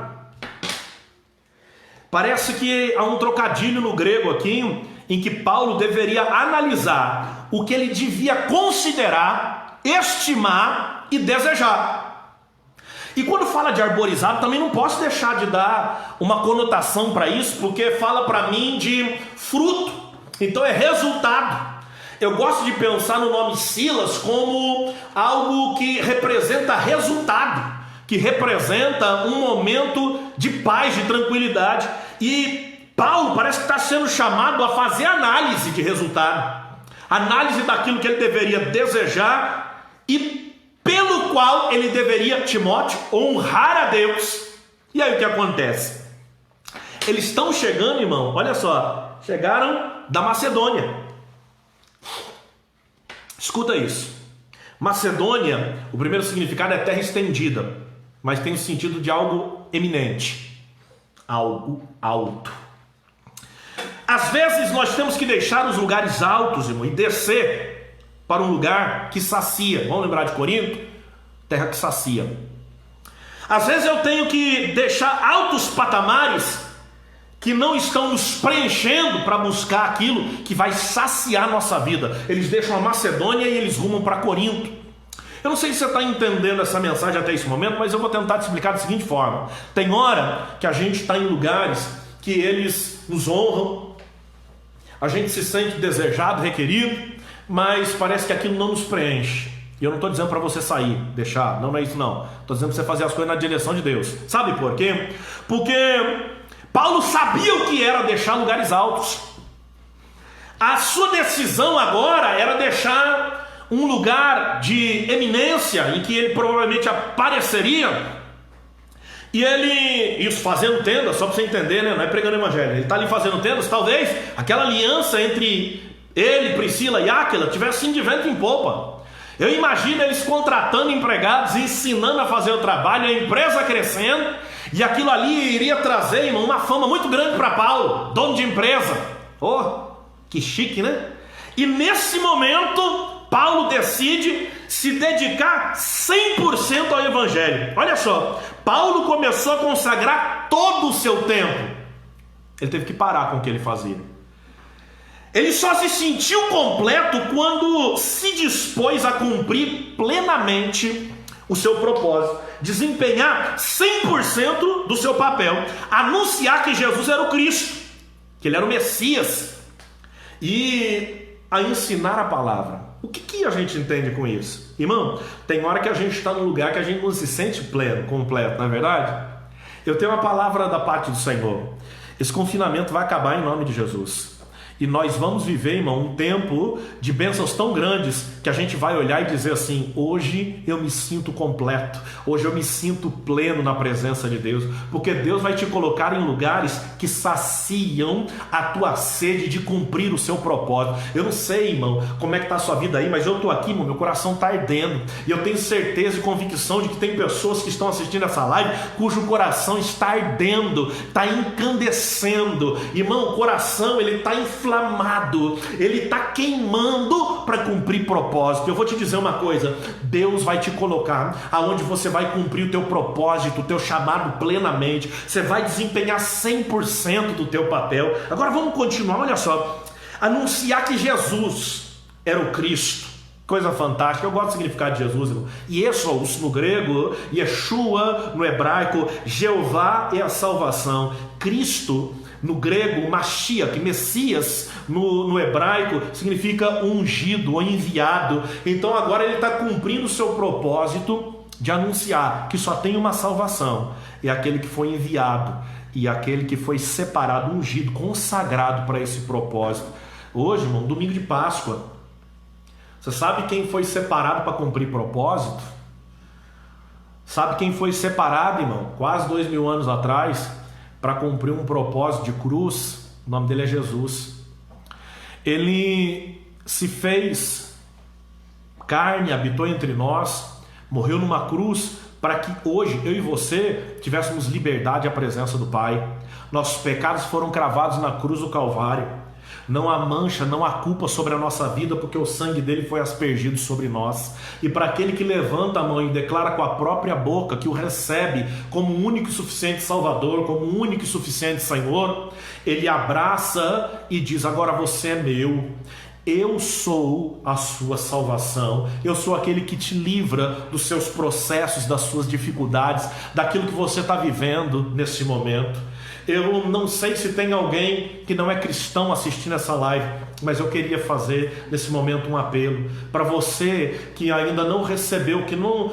parece que há um trocadilho no grego aqui, em que Paulo deveria analisar o que ele devia considerar, estimar e desejar. E quando fala de arborizado, também não posso deixar de dar uma conotação para isso, porque fala para mim de fruto, então é resultado. Eu gosto de pensar no nome Silas como algo que representa resultado, que representa um momento de paz, de tranquilidade. E Paulo parece que está sendo chamado a fazer análise de resultado, análise daquilo que ele deveria desejar e pelo qual ele deveria, Timóteo, honrar a Deus. E aí o que acontece? Eles estão chegando, irmão, olha só, chegaram da Macedônia. Escuta isso. Macedônia, o primeiro significado é terra estendida, mas tem o sentido de algo eminente, algo alto. Às vezes nós temos que deixar os lugares altos, irmão, e descer para um lugar que sacia. Vamos lembrar de Corinto? Terra que sacia. Às vezes eu tenho que deixar altos patamares que não estão nos preenchendo para buscar aquilo que vai saciar nossa vida. Eles deixam a Macedônia e eles rumam para Corinto. Eu não sei se você está entendendo essa mensagem até esse momento, mas eu vou tentar te explicar da seguinte forma. Tem hora que a gente está em lugares que eles nos honram, a gente se sente desejado, requerido, mas parece que aquilo não nos preenche. E eu não estou dizendo para você sair, deixar, não é isso não. Estou dizendo para você fazer as coisas na direção de Deus. Sabe por quê? Porque Paulo sabia o que era deixar lugares altos. A sua decisão agora era deixar um lugar de eminência em que ele provavelmente apareceria. E ele, isso fazendo tendas, só para você entender, né? Não é pregando evangelho, ele está ali fazendo tendas. Talvez aquela aliança entre ele, Priscila e Áquila tivesse sido de vento em popa. Eu imagino eles contratando empregados, ensinando a fazer o trabalho, a empresa crescendo, e aquilo ali iria trazer, irmão, uma fama muito grande para Paulo, dono de empresa. Oh, que chique, né? E nesse momento Paulo decide se dedicar 100% ao evangelho. Olha só, Paulo começou a consagrar todo o seu tempo. Ele teve que parar com o que ele fazia. Ele só se sentiu completo quando se dispôs a cumprir plenamente o seu propósito, desempenhar 100% do seu papel, anunciar que Jesus era o Cristo, que ele era o Messias, e a ensinar a palavra. O que a gente entende com isso? Irmão, tem hora que a gente está num lugar que a gente não se sente pleno, completo, não é verdade? Eu tenho uma palavra da parte do Senhor. Esse confinamento vai acabar em nome de Jesus. E nós vamos viver, irmão, um tempo de bênçãos tão grandes que a gente vai olhar e dizer assim: hoje eu me sinto completo, hoje eu me sinto pleno na presença de Deus, porque Deus vai te colocar em lugares que saciam a tua sede de cumprir o seu propósito. Eu não sei, irmão, como é que está a sua vida aí, mas eu estou aqui, irmão, meu coração está ardendo, e eu tenho certeza e convicção de que tem pessoas que estão assistindo essa live cujo coração está ardendo, está incandescendo. Irmão, o coração, ele está inflamado, ele está queimando para cumprir propósito. Eu vou te dizer uma coisa: Deus vai te colocar aonde você vai cumprir o teu propósito, o teu chamado plenamente. Você vai desempenhar 100% do teu papel. Agora vamos continuar, olha só. Anunciar que Jesus era o Cristo. Coisa fantástica. Eu gosto do significado de Jesus, irmão. Jesus no grego, Yeshua no hebraico, Jeová é a salvação. Cristo no grego, Mashiach, Messias no hebraico, significa ungido ou enviado. Então agora ele está cumprindo o seu propósito de anunciar que só tem uma salvação: é aquele que foi enviado e aquele que foi separado, ungido, consagrado para esse propósito. Hoje, irmão, domingo de Páscoa, você sabe quem foi separado para cumprir propósito? Sabe quem foi separado, irmão, quase 2000 anos atrás, para cumprir um propósito de cruz? O nome dele é Jesus. Ele se fez carne, habitou entre nós, morreu numa cruz para que hoje eu e você tivéssemos liberdade à presença do Pai. Nossos pecados foram cravados na cruz do Calvário. Não há mancha, não há culpa sobre a nossa vida, porque o sangue dele foi aspergido sobre nós. E para aquele que levanta a mão e declara com a própria boca que o recebe como o único e suficiente Salvador, como o único e suficiente Senhor, ele abraça e diz: agora você é meu. Eu sou a sua salvação, eu sou aquele que te livra dos seus processos, das suas dificuldades, daquilo que você está vivendo nesse momento. Eu não sei se tem alguém que não é cristão assistindo essa live, mas eu queria fazer nesse momento um apelo para você que ainda não recebeu, que não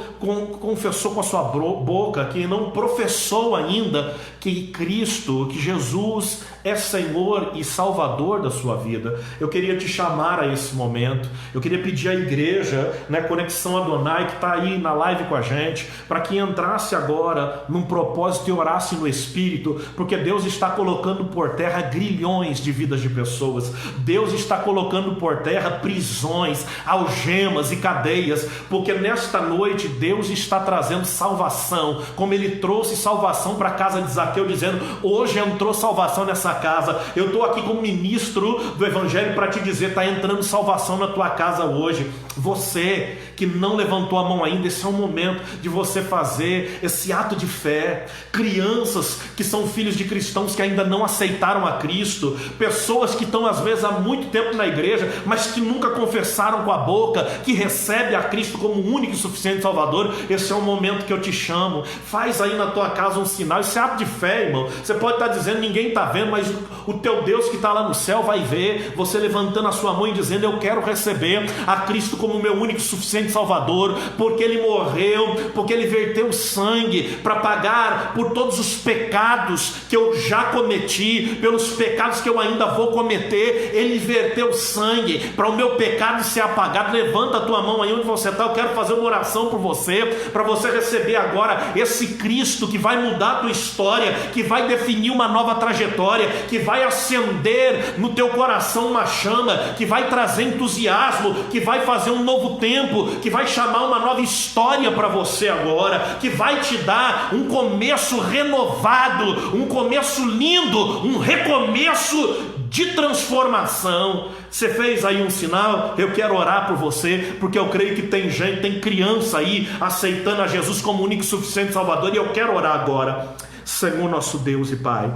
confessou com a sua boca, que não professou ainda que Cristo, que Jesus é Senhor e Salvador da sua vida. Eu queria te chamar a esse momento. Eu queria pedir à igreja, Conexão Adonai, que está aí na live com a gente, para que entrasse agora num propósito e orasse no Espírito, porque Deus está colocando por terra grilhões de vidas de pessoas. Deus está colocando por terra prisões, algemas e cadeias, porque nesta noite Deus está trazendo salvação, como Ele trouxe salvação para a casa de Zaqueu, dizendo: hoje entrou salvação nessa casa. Eu estou aqui como ministro do Evangelho para te dizer: está entrando salvação na tua casa hoje. Você que não levantou a mão ainda, esse é o momento de você fazer esse ato de fé. Crianças que são filhos de cristãos que ainda não aceitaram a Cristo, pessoas que estão às vezes há muito tempo na igreja, mas que nunca confessaram com a boca que recebe a Cristo como o único e suficiente Salvador. Esse é o momento que eu te chamo. Faz aí na tua casa um sinal. Esse ato de fé, irmão, você pode estar dizendo: ninguém está vendo, mas o teu Deus que está lá no céu vai ver você levantando a sua mão e dizendo: eu quero receber a Cristo como o meu único e suficiente Salvador, porque Ele morreu, porque Ele verteu sangue para pagar por todos os pecados que eu já cometi, pelos pecados que eu ainda vou cometer. Ele verteu sangue para o meu pecado ser apagado. Levanta a tua mão aí onde você está. Eu quero fazer uma oração por você, para você receber agora esse Cristo que vai mudar a tua história, que vai definir uma nova trajetória, que vai acender no teu coração uma chama, que vai trazer entusiasmo, que vai fazer um novo tempo, que vai chamar uma nova história para você agora, que vai te dar um começo renovado, um começo lindo, um recomeço de transformação. Você fez aí um sinal? Eu quero orar por você, porque eu creio que tem gente, tem criança aí aceitando a Jesus como único e suficiente Salvador, e eu quero orar agora. Senhor nosso Deus e Pai,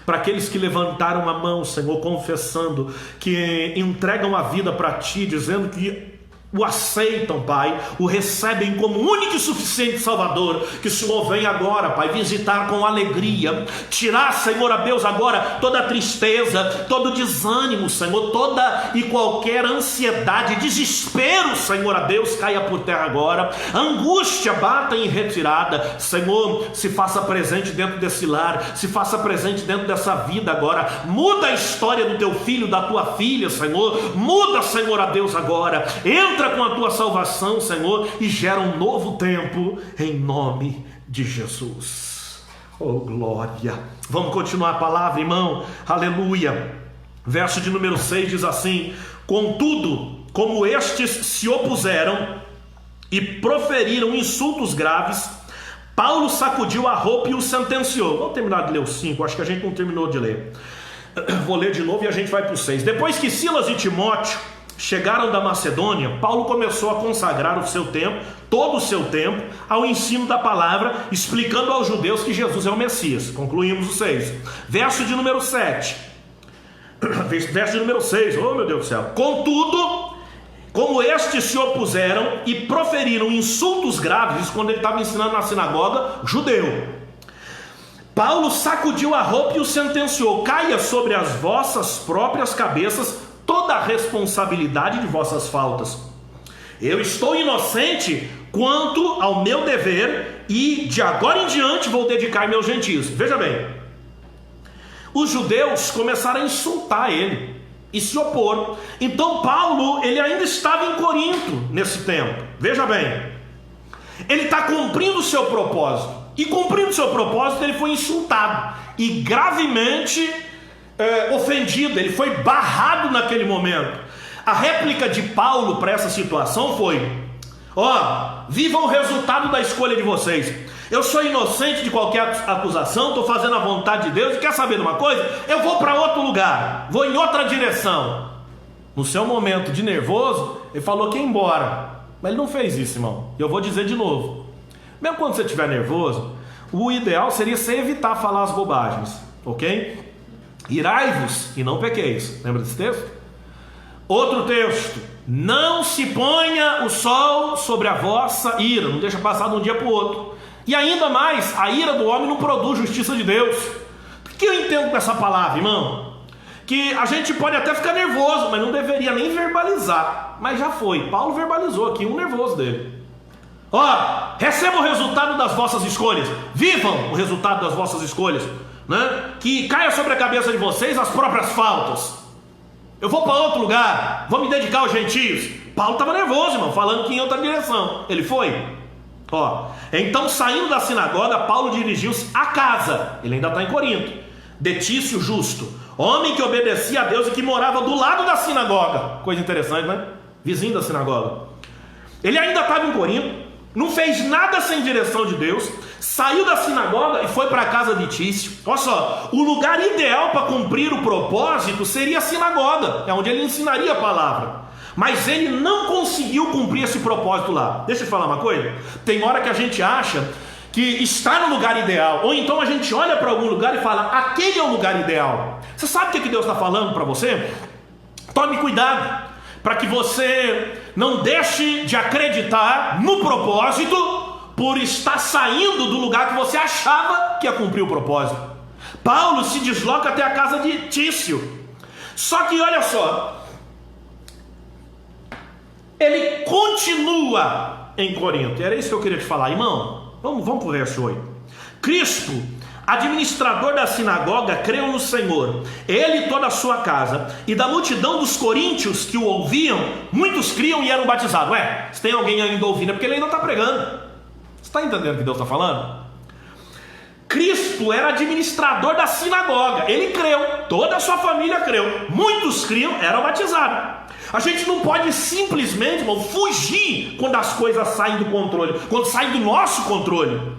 para aqueles que levantaram a mão, Senhor, confessando que entregam a vida para Ti, dizendo que o aceitam, Pai, o recebem como único e suficiente Salvador. Que o Senhor venha agora, Pai, visitar com alegria, tirar, Senhor, a Deus, agora toda a tristeza, todo o desânimo, Senhor, toda e qualquer ansiedade, desespero, Senhor, a Deus, caia por terra agora, angústia bata em retirada, Senhor, se faça presente dentro desse lar, se faça presente dentro dessa vida agora, muda a história do teu filho, da tua filha, Senhor, muda, Senhor, a Deus, agora, entra com a tua salvação, Senhor, e gera um novo tempo, em nome de Jesus. Oh, glória! Vamos continuar a palavra, irmão, aleluia. Verso de número 6 diz assim: contudo, como estes se opuseram e proferiram insultos graves, Paulo sacudiu a roupa e o sentenciou. Vamos terminar de ler o 5, acho que a gente não terminou de ler. Vou ler de novo e a gente vai para o 6. Depois que Silas e Timóteo chegaram da Macedônia, Paulo começou a consagrar o seu tempo, todo o seu tempo, ao ensino da palavra, explicando aos judeus que Jesus é o Messias. Concluímos o 6. Verso de número 7. Verso de número 6. Oh, meu Deus do céu. Contudo, como estes se opuseram e proferiram insultos graves, isso quando ele estava ensinando na sinagoga judeu, Paulo sacudiu a roupa e o sentenciou: caia sobre as vossas próprias cabeças toda a responsabilidade de vossas faltas. Eu estou inocente quanto ao meu dever e de agora em diante vou dedicar-me aos gentios. Veja bem, os judeus começaram a insultar ele e se opor. Então Paulo, ele ainda estava em Corinto nesse tempo. Veja bem, ele está cumprindo o seu propósito, e cumprindo o seu propósito ele foi insultado e gravemente ofendido, ele foi barrado naquele momento. A réplica de Paulo para essa situação foi: vivam o resultado da escolha de vocês. Eu sou inocente de qualquer acusação, estou fazendo a vontade de Deus, e quer saber de uma coisa? Eu vou para outro lugar, vou em outra direção. No seu momento de nervoso, ele falou que ia embora, mas ele não fez isso, irmão. Eu vou dizer de novo, mesmo quando você estiver nervoso, o ideal seria você evitar falar as bobagens, ok? Irai-vos e não pequeis. Lembra desse texto? Outro texto: não se ponha o sol sobre a vossa ira, não deixa passar de um dia para o outro. E ainda mais, a ira do homem não produz justiça de Deus. O que eu entendo com essa palavra, irmão? Que a gente pode até ficar nervoso, mas não deveria nem verbalizar. Mas já foi, Paulo verbalizou aqui um nervoso dele. Recebam o resultado das vossas escolhas, vivam o resultado das vossas escolhas, né? Que caia sobre a cabeça de vocês as próprias faltas. Eu vou para outro lugar, vou me dedicar aos gentios. Paulo estava nervoso, irmão, falando que em outra direção. Ele foi. Então, saindo da sinagoga, Paulo dirigiu-se à casa, ele ainda está em Corinto, de Tício Justo, homem que obedecia a Deus e que morava do lado da sinagoga. Coisa interessante, né? Vizinho da sinagoga. Ele ainda estava em Corinto, não fez nada sem direção de Deus, saiu da sinagoga e foi para a casa de Tício. Olha só, o lugar ideal para cumprir o propósito seria a sinagoga, é onde ele ensinaria a palavra. Mas ele não conseguiu cumprir esse propósito lá. Deixa eu te falar uma coisa. Tem hora que a gente acha que está no lugar ideal, ou então a gente olha para algum lugar e fala: aquele é o lugar ideal. Você sabe o que Deus está falando para você? Tome cuidado, para que você não deixe de acreditar no propósito por estar saindo do lugar que você achava que ia cumprir o propósito. Paulo se desloca até a casa de Tício. Só que olha só, ele continua em Corinto. Era isso que eu queria te falar, irmão. Vamos para o verso 8. Crispo, administrador da sinagoga, creu no Senhor, ele e toda a sua casa, e da multidão dos coríntios que o ouviam, muitos criam e eram batizados. Se tem alguém ainda ouvindo, é porque ele ainda está pregando. Você está entendendo o que Deus está falando? Crispo era administrador da sinagoga, ele creu, toda a sua família creu, muitos criam, eram batizados. A gente não pode simplesmente, irmão, fugir quando as coisas saem do controle, quando saem do nosso controle.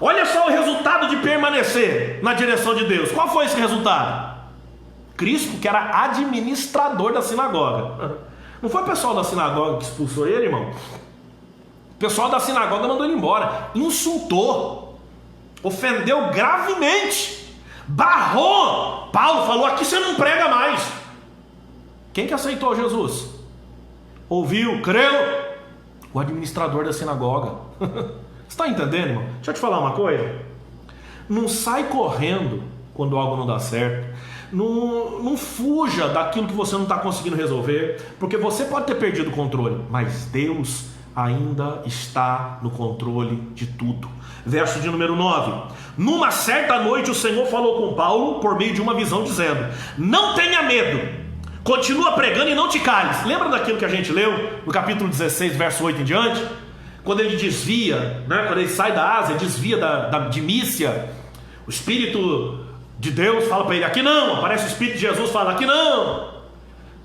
Olha só o resultado de permanecer na direção de Deus. Qual foi esse resultado? Crispo, que era administrador da sinagoga. Não foi o pessoal da sinagoga que expulsou ele, irmão? O pessoal da sinagoga mandou ele embora, insultou, ofendeu gravemente, barrou. Paulo falou: aqui você não prega mais. Quem que aceitou Jesus? ouviu, creu. O administrador da sinagoga. Você está entendendo, irmão? Deixa eu te falar uma coisa. Não sai correndo quando algo não dá certo. Não fuja daquilo que você não está conseguindo resolver, porque você pode ter perdido o controle, mas Deus ainda está no controle de tudo. Verso de número 9. Numa certa noite o Senhor falou com Paulo por meio de uma visão, dizendo: não tenha medo, continua pregando e não te cales. Lembra daquilo que a gente leu no capítulo 16, verso 8 em diante? Quando ele desvia, quando ele sai da Ásia, desvia de Mícia, o Espírito de Deus fala para ele: aqui não. Aparece o Espírito de Jesus, fala: aqui não.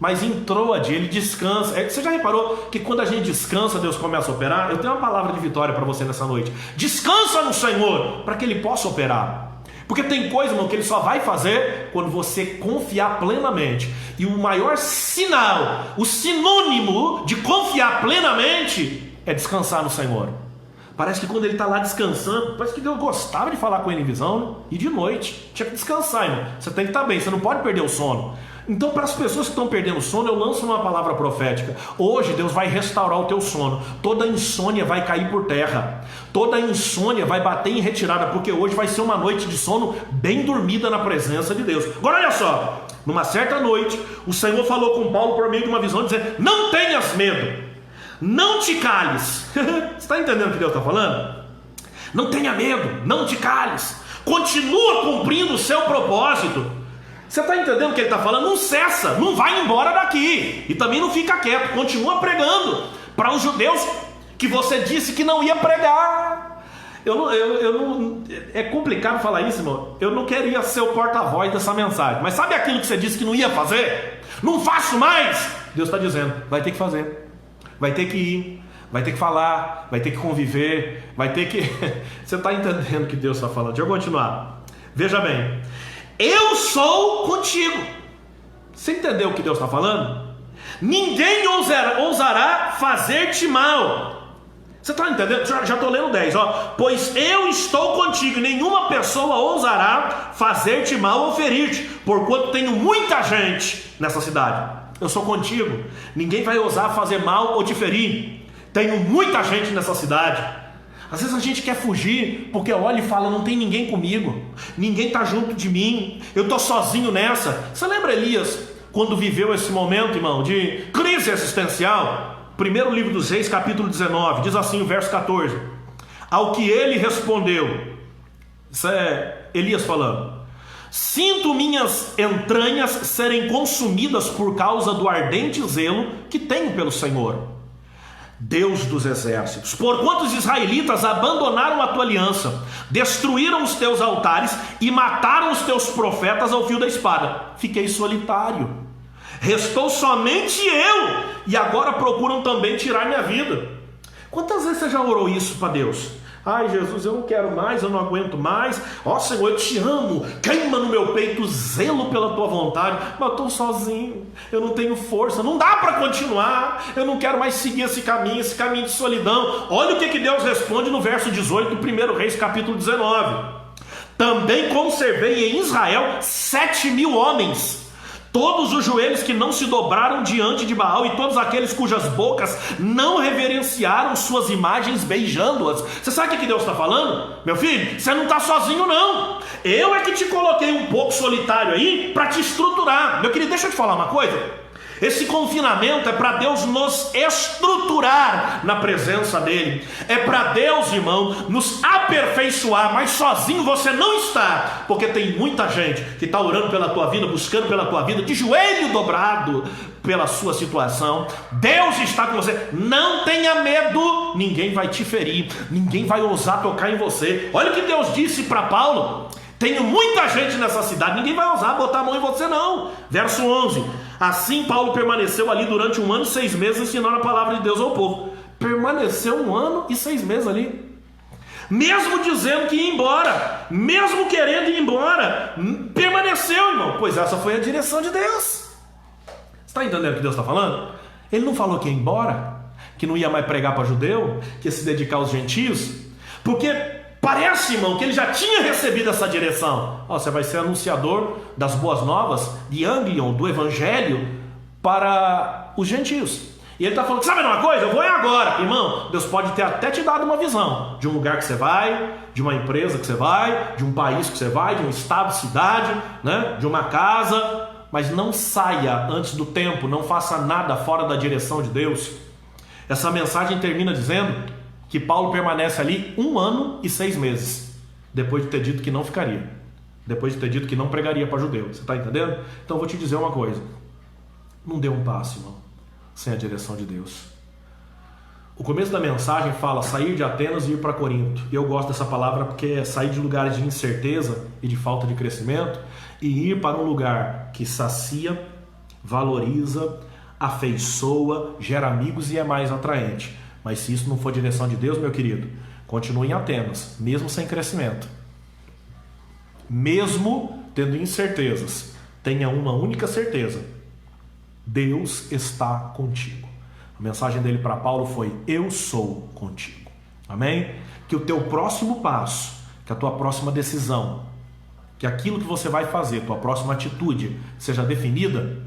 Mas em Troade ele descansa. Você já reparou que quando a gente descansa, Deus começa a operar? Eu tenho uma palavra de vitória para você nessa noite. Descansa no Senhor, para que Ele possa operar. Porque tem coisa, irmão, que Ele só vai fazer quando você confiar plenamente. E o maior sinal, o sinônimo de confiar plenamente é descansar no Senhor. Parece que quando ele está lá descansando, parece que Deus gostava de falar com ele em visão, né? E de noite, tinha que descansar, irmão. Você tem que estar bem, você não pode perder o sono. Então, para as pessoas que estão perdendo o sono, eu lanço uma palavra profética. Hoje Deus vai restaurar o teu sono. Toda insônia vai cair por terra. Toda insônia vai bater em retirada, porque hoje vai ser uma noite de sono bem dormida na presença de Deus. Agora olha só, numa certa noite o Senhor falou com Paulo por meio de uma visão, dizendo: não tenhas medo, não te cales. Você está entendendo o que Deus está falando? Não tenha medo, não te cales, continua cumprindo o seu propósito. Você está entendendo o que ele está falando? Não cessa, não vai embora daqui. E também não fica quieto, continua pregando para os judeus que você disse que não ia pregar. É complicado falar isso, irmão. Eu não queria ser o porta-voz dessa mensagem. Mas sabe aquilo que você disse que não ia fazer? Não faço mais. Deus está dizendo: vai ter que fazer, vai ter que ir, vai ter que falar, vai ter que conviver, vai ter que... Você está entendendo o que Deus está falando? Deixa eu continuar. Veja bem. Eu sou contigo. Você entendeu o que Deus está falando? Ninguém ousará fazer-te mal. Você está entendendo? Já estou lendo 10, ó. Pois eu estou contigo, nenhuma pessoa ousará fazer-te mal ou ferir-te, porquanto tenho muita gente nessa cidade. Eu sou contigo, ninguém vai ousar fazer mal ou te ferir. Tenho muita gente nessa cidade. Às vezes a gente quer fugir porque olha e fala: não tem ninguém comigo, ninguém está junto de mim, eu estou sozinho nessa. Você lembra Elias quando viveu esse momento, irmão, de crise existencial? Primeiro livro dos Reis, capítulo 19, diz assim o verso 14: ao que ele respondeu, isso é Elias falando: sinto minhas entranhas serem consumidas por causa do ardente zelo que tenho pelo Senhor, Deus dos exércitos, porquanto os israelitas abandonaram a tua aliança, destruíram os teus altares e mataram os teus profetas ao fio da espada. Fiquei solitário, restou somente eu, e agora procuram também tirar minha vida. Quantas vezes você já orou isso para Deus? Ai, Jesus, eu não quero mais, eu não aguento mais. Ó Senhor, eu te amo, queima no meu peito zelo pela tua vontade, mas eu estou sozinho, eu não tenho força, não dá para continuar, eu não quero mais seguir esse caminho de solidão. Olha o que Deus responde no verso 18 do 1 Reis capítulo 19: também conservei em Israel 7.000 homens, todos os joelhos que não se dobraram diante de Baal, e todos aqueles cujas bocas não reverenciaram suas imagens, beijando-as. Você sabe o que Deus está falando? Meu filho, você não está sozinho não. Eu é que te coloquei um pouco solitário aí para te estruturar. Meu querido, deixa eu te falar uma coisa. Esse confinamento é para Deus nos estruturar na presença dEle. É para Deus, irmão, nos aperfeiçoar. Mas sozinho você não está, porque tem muita gente que está orando pela tua vida, buscando pela tua vida, de joelho dobrado pela sua situação. Deus está com você. Não tenha medo, ninguém vai te ferir, ninguém vai ousar tocar em você. Olha o que Deus disse para Paulo: tenho muita gente nessa cidade, ninguém vai ousar botar a mão em você não. Verso 11: assim Paulo permaneceu ali durante 1 ano e 6 meses, ensinando a palavra de Deus ao povo. Permaneceu 1 ano e 6 meses ali, mesmo dizendo que ia embora, mesmo querendo ir embora, permaneceu, irmão, pois essa foi a direção de Deus. Você está entendendo o que Deus está falando? Ele não falou que ia embora, que não ia mais pregar para judeu, que ia se dedicar aos gentios, porque parece, irmão, que ele já tinha recebido essa direção. Você vai ser anunciador das boas novas, de Anglion, do evangelho para os gentios. E ele está falando, sabe uma coisa? Eu vou agora. Irmão, Deus pode ter até te dado uma visão de um lugar que você vai, de uma empresa que você vai, de um país que você vai, de um estado, cidade, né? De uma casa, mas não saia antes do tempo, não faça nada fora da direção de Deus. Essa mensagem termina dizendo que Paulo permanece ali 1 ano e 6 meses, depois de ter dito que não ficaria, depois de ter dito que não pregaria para judeu. Você está entendendo? Então eu vou te dizer uma coisa, não dê um passo, irmão, sem a direção de Deus. O começo da mensagem fala sair de Atenas e ir para Corinto. E eu gosto dessa palavra porque é sair de lugares de incerteza e de falta de crescimento e ir para um lugar que sacia, valoriza, afeiçoa, gera amigos e é mais atraente. Mas se isso não for direção de Deus, meu querido, continue em Atenas, mesmo sem crescimento. Mesmo tendo incertezas, tenha uma única certeza: Deus está contigo. A mensagem dele para Paulo foi: eu sou contigo. Amém? Que o teu próximo passo, que a tua próxima decisão, que aquilo que você vai fazer, tua próxima atitude, seja definida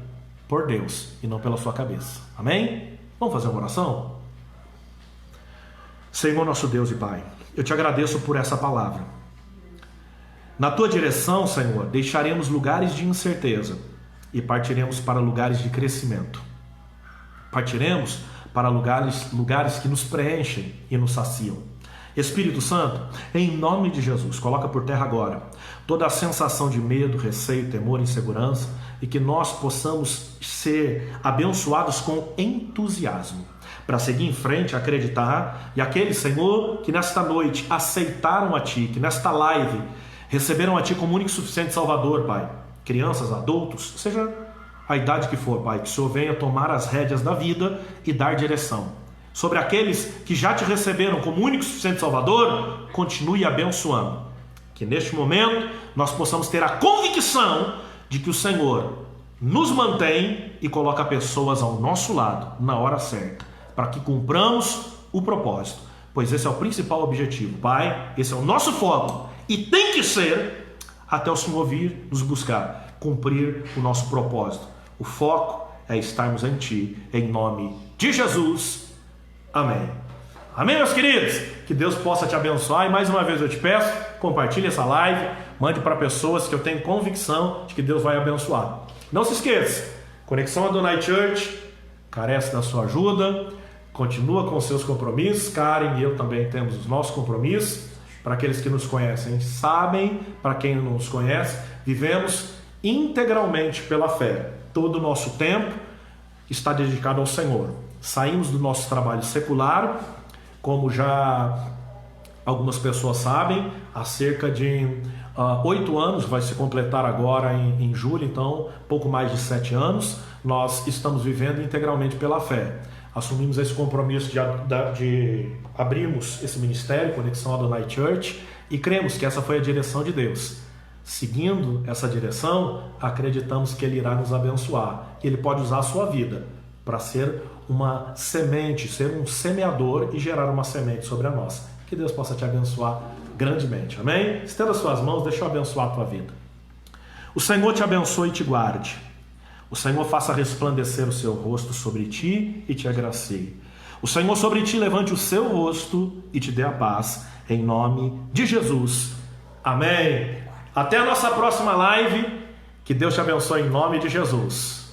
por Deus e não pela sua cabeça. Amém? Vamos fazer uma oração? Senhor nosso Deus e Pai, eu te agradeço por essa palavra. Na tua direção, Senhor, deixaremos lugares de incerteza e partiremos para lugares de crescimento. Partiremos para lugares que nos preenchem e nos saciam. Espírito Santo, em nome de Jesus, coloca por terra agora toda a sensação de medo, receio, temor, insegurança, e que nós possamos ser abençoados com entusiasmo para seguir em frente, acreditar. E aqueles, Senhor, que nesta noite aceitaram a Ti, que nesta live receberam a Ti como único e suficiente Salvador, Pai, crianças, adultos, seja a idade que for, Pai, que o Senhor venha tomar as rédeas da vida e dar direção. Sobre aqueles que já Te receberam como único e suficiente Salvador, continue abençoando. Que neste momento nós possamos ter a convicção de que o Senhor nos mantém e coloca pessoas ao nosso lado na hora certa, para que cumpramos o propósito, pois esse é o principal objetivo, Pai, esse é o nosso foco, e tem que ser até o Senhor vir nos buscar, cumprir o nosso propósito. O foco é estarmos em Ti, em nome de Jesus, amém. Amém, meus queridos? Que Deus possa te abençoar, e mais uma vez eu te peço, compartilhe essa live, mande para pessoas que eu tenho convicção de que Deus vai abençoar. Não se esqueça, Conexão Adonai Church carece da sua ajuda, continua com seus compromissos. Karen e eu também temos os nossos compromissos. Para aqueles que nos conhecem, sabem, para quem não nos conhece, vivemos integralmente pela fé. Todo o nosso tempo está dedicado ao Senhor. Saímos do nosso trabalho secular, como já algumas pessoas sabem, há cerca de 8 anos, vai se completar agora em julho, então pouco mais de 7 anos, nós estamos vivendo integralmente pela fé. Assumimos esse compromisso de abrirmos esse ministério, Conexão Adonai Church, e cremos que essa foi a direção de Deus. Seguindo essa direção, acreditamos que Ele irá nos abençoar, que Ele pode usar a sua vida para ser uma semente, ser um semeador e gerar uma semente sobre a nossa. Que Deus possa te abençoar grandemente, amém? Estenda as suas mãos, deixa eu abençoar a tua vida. O Senhor te abençoe e te guarde. O Senhor faça resplandecer o seu rosto sobre ti e te agracie. O Senhor sobre ti levante o seu rosto e te dê a paz, em nome de Jesus. Amém. Até a nossa próxima live. Que Deus te abençoe em nome de Jesus.